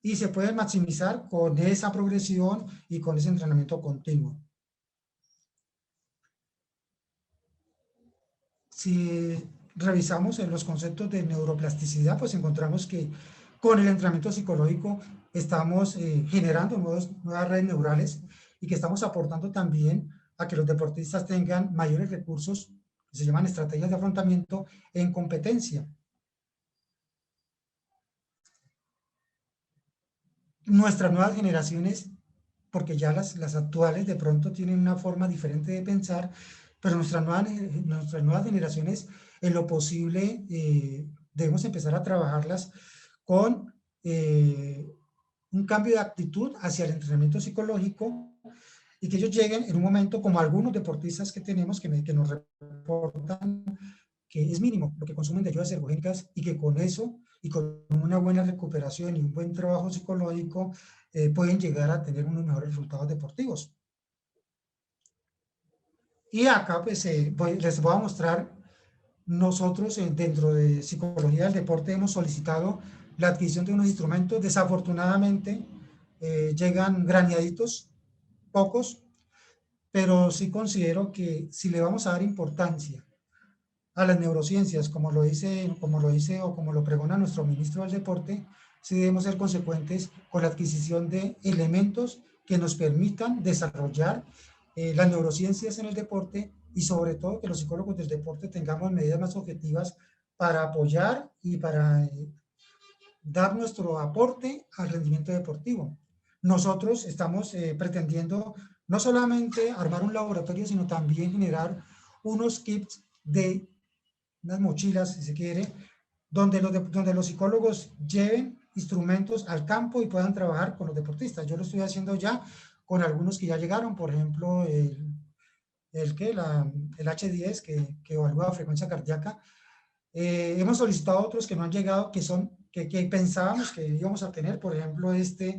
Y se pueden maximizar con esa progresión y con ese entrenamiento continuo. Si revisamos en los conceptos de neuroplasticidad, pues encontramos que con el entrenamiento psicológico estamos generando nuevas redes neurales y que estamos aportando también a que los deportistas tengan mayores recursos, que se llaman estrategias de afrontamiento en competencia. Nuestras nuevas generaciones porque ya las actuales de pronto tienen una forma diferente de pensar, pero nuestras nuevas generaciones, en lo posible, debemos empezar a trabajarlas con un cambio de actitud hacia el entrenamiento psicológico y que ellos lleguen en un momento, como algunos deportistas que tenemos, que nos reportan que es mínimo lo que consumen de ayudas ergogénicas y que con eso y con una buena recuperación y un buen trabajo psicológico pueden llegar a tener unos mejores resultados deportivos. Y acá pues les voy a mostrar, nosotros dentro de Psicología del Deporte hemos solicitado la adquisición de unos instrumentos. Desafortunadamente llegan graneaditos, pocos, pero sí considero que si le vamos a dar importancia a las neurociencias, como lo dice o como lo pregona nuestro ministro del Deporte, sí debemos ser consecuentes con la adquisición de elementos que nos permitan desarrollar las neurociencias en el deporte y sobre todo que los psicólogos del deporte tengamos medidas más objetivas para apoyar y para dar nuestro aporte al rendimiento deportivo. Nosotros estamos pretendiendo no solamente armar un laboratorio, sino también generar unos kits de unas mochilas, si se quiere, donde los psicólogos lleven instrumentos al campo y puedan trabajar con los deportistas. Yo lo estoy haciendo ya con algunos que ya llegaron, por ejemplo, el H10 que evalúa frecuencia cardíaca. Hemos solicitado otros que no han llegado, que pensábamos que íbamos a tener, por ejemplo, estos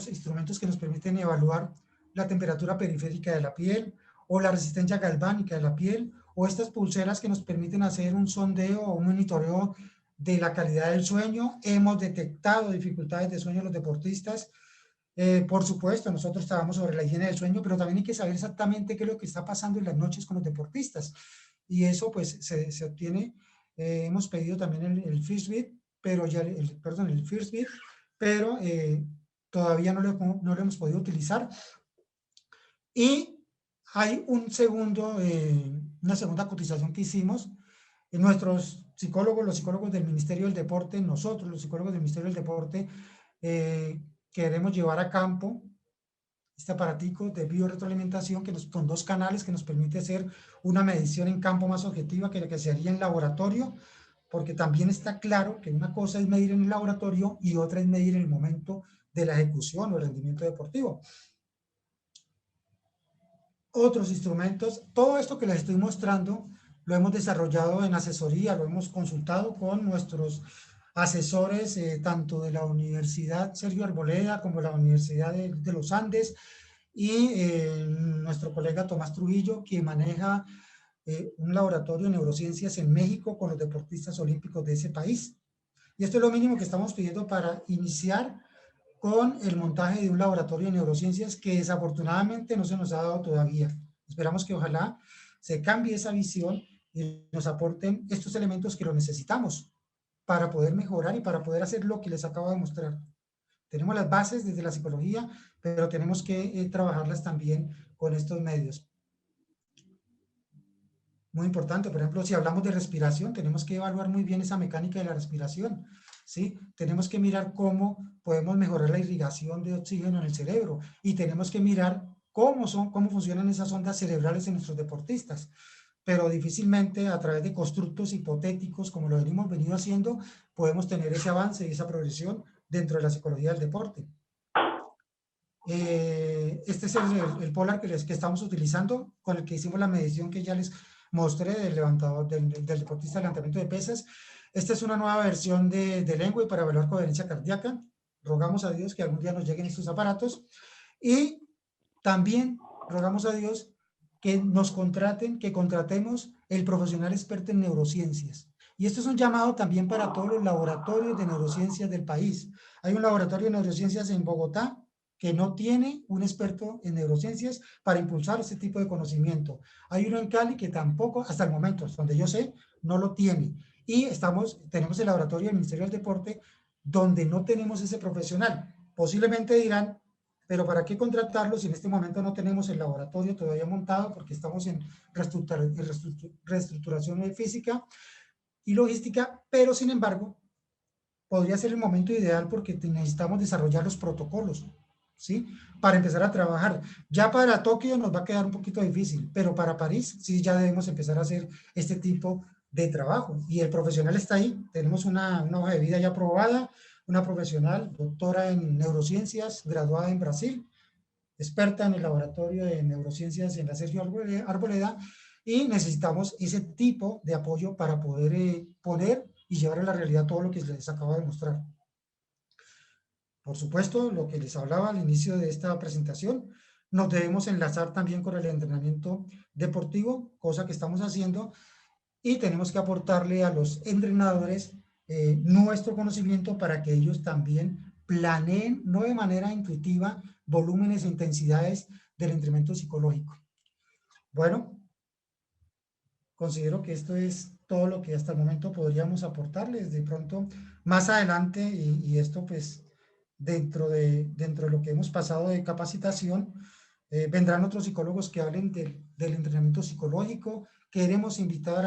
instrumentos que nos permiten evaluar la temperatura periférica de la piel o la resistencia galvánica de la piel, o estas pulseras que nos permiten hacer un sondeo o un monitoreo de la calidad del sueño. Hemos detectado dificultades de sueño en los deportistas. Por supuesto, nosotros trabajamos sobre la higiene del sueño, pero también hay que saber exactamente qué es lo que está pasando en las noches con los deportistas. Y eso pues se obtiene, hemos pedido también el First Beat, pero ya, el First Beat, pero todavía no lo hemos podido utilizar. Y hay una segunda cotización que hicimos. Nuestros psicólogos, los psicólogos del Ministerio del Deporte, nosotros los psicólogos del Ministerio del Deporte, queremos llevar a campo este aparatico de biorretroalimentación con 2 canales que nos permite hacer una medición en campo más objetiva que la que se haría en laboratorio, porque también está claro que una cosa es medir en el laboratorio y otra es medir en el momento de la ejecución o el rendimiento deportivo. Otros instrumentos, todo esto que les estoy mostrando lo hemos desarrollado en asesoría, lo hemos consultado con nuestros asesores, tanto de la Universidad Sergio Arboleda como de la Universidad de los Andes y nuestro colega Tomás Trujillo, que maneja un laboratorio de neurociencias en México con los deportistas olímpicos de ese país. Y esto es lo mínimo que estamos pidiendo para iniciar con el montaje de un laboratorio de neurociencias que desafortunadamente no se nos ha dado todavía. Esperamos que ojalá se cambie esa visión y nos aporten estos elementos que lo necesitamos para poder mejorar y para poder hacer lo que les acabo de mostrar. Tenemos las bases desde la psicología, pero tenemos que trabajarlas también con estos medios. Muy importante, por ejemplo, si hablamos de respiración, tenemos que evaluar muy bien esa mecánica de la respiración, ¿sí? Tenemos que mirar cómo podemos mejorar la irrigación de oxígeno en el cerebro y tenemos que mirar cómo funcionan esas ondas cerebrales en nuestros deportistas. Pero difícilmente a través de constructos hipotéticos, como lo hemos venido haciendo, podemos tener ese avance y esa progresión dentro de la psicología del deporte. Este es el Polar que estamos utilizando, con el que hicimos la medición que ya les mostré del deportista de levantamiento de pesas. Esta es una nueva versión de Lengua para evaluar coherencia cardíaca. Rogamos a Dios que algún día nos lleguen estos aparatos. Y también rogamos a Dios que nos contratemos el profesional experto en neurociencias. Y esto es un llamado también para todos los laboratorios de neurociencias del país. Hay un laboratorio de neurociencias en Bogotá que no tiene un experto en neurociencias para impulsar este tipo de conocimiento. Hay uno en Cali que tampoco, hasta el momento, donde yo sé, no lo tiene. Y tenemos el laboratorio del Ministerio del Deporte donde no tenemos ese profesional. Posiblemente dirán, pero ¿para qué contratarlo si en este momento no tenemos el laboratorio todavía montado? Porque estamos en reestructuración física y logística, pero sin embargo, podría ser el momento ideal porque necesitamos desarrollar los protocolos. ¿sí? Para empezar a trabajar. Ya para Tokio nos va a quedar un poquito difícil, pero para París sí ya debemos empezar a hacer este tipo de trabajo. Y el profesional está ahí, tenemos una hoja de vida ya aprobada, una profesional, doctora en neurociencias, graduada en Brasil, experta en el laboratorio de neurociencias en la Sergio Arboleda, y necesitamos ese tipo de apoyo para poder poner y llevar a la realidad todo lo que les acabo de mostrar. Por supuesto, lo que les hablaba al inicio de esta presentación, nos debemos enlazar también con el entrenamiento deportivo, cosa que estamos haciendo, y tenemos que aportarle a los entrenadores nuestro conocimiento para que ellos también planeen, no de manera intuitiva, volúmenes e intensidades del entrenamiento psicológico. Bueno, considero que esto es todo lo que hasta el momento podríamos aportarles. De pronto, más adelante, y esto pues dentro de lo que hemos pasado de capacitación, vendrán otros psicólogos que hablen del entrenamiento psicológico. Queremos invitar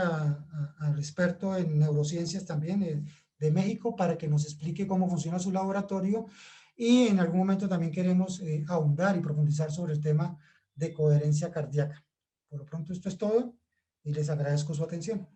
al experto en neurociencias también de México para que nos explique cómo funciona su laboratorio, y en algún momento también queremos ahondar y profundizar sobre el tema de coherencia cardíaca. Por lo pronto esto es todo y les agradezco su atención.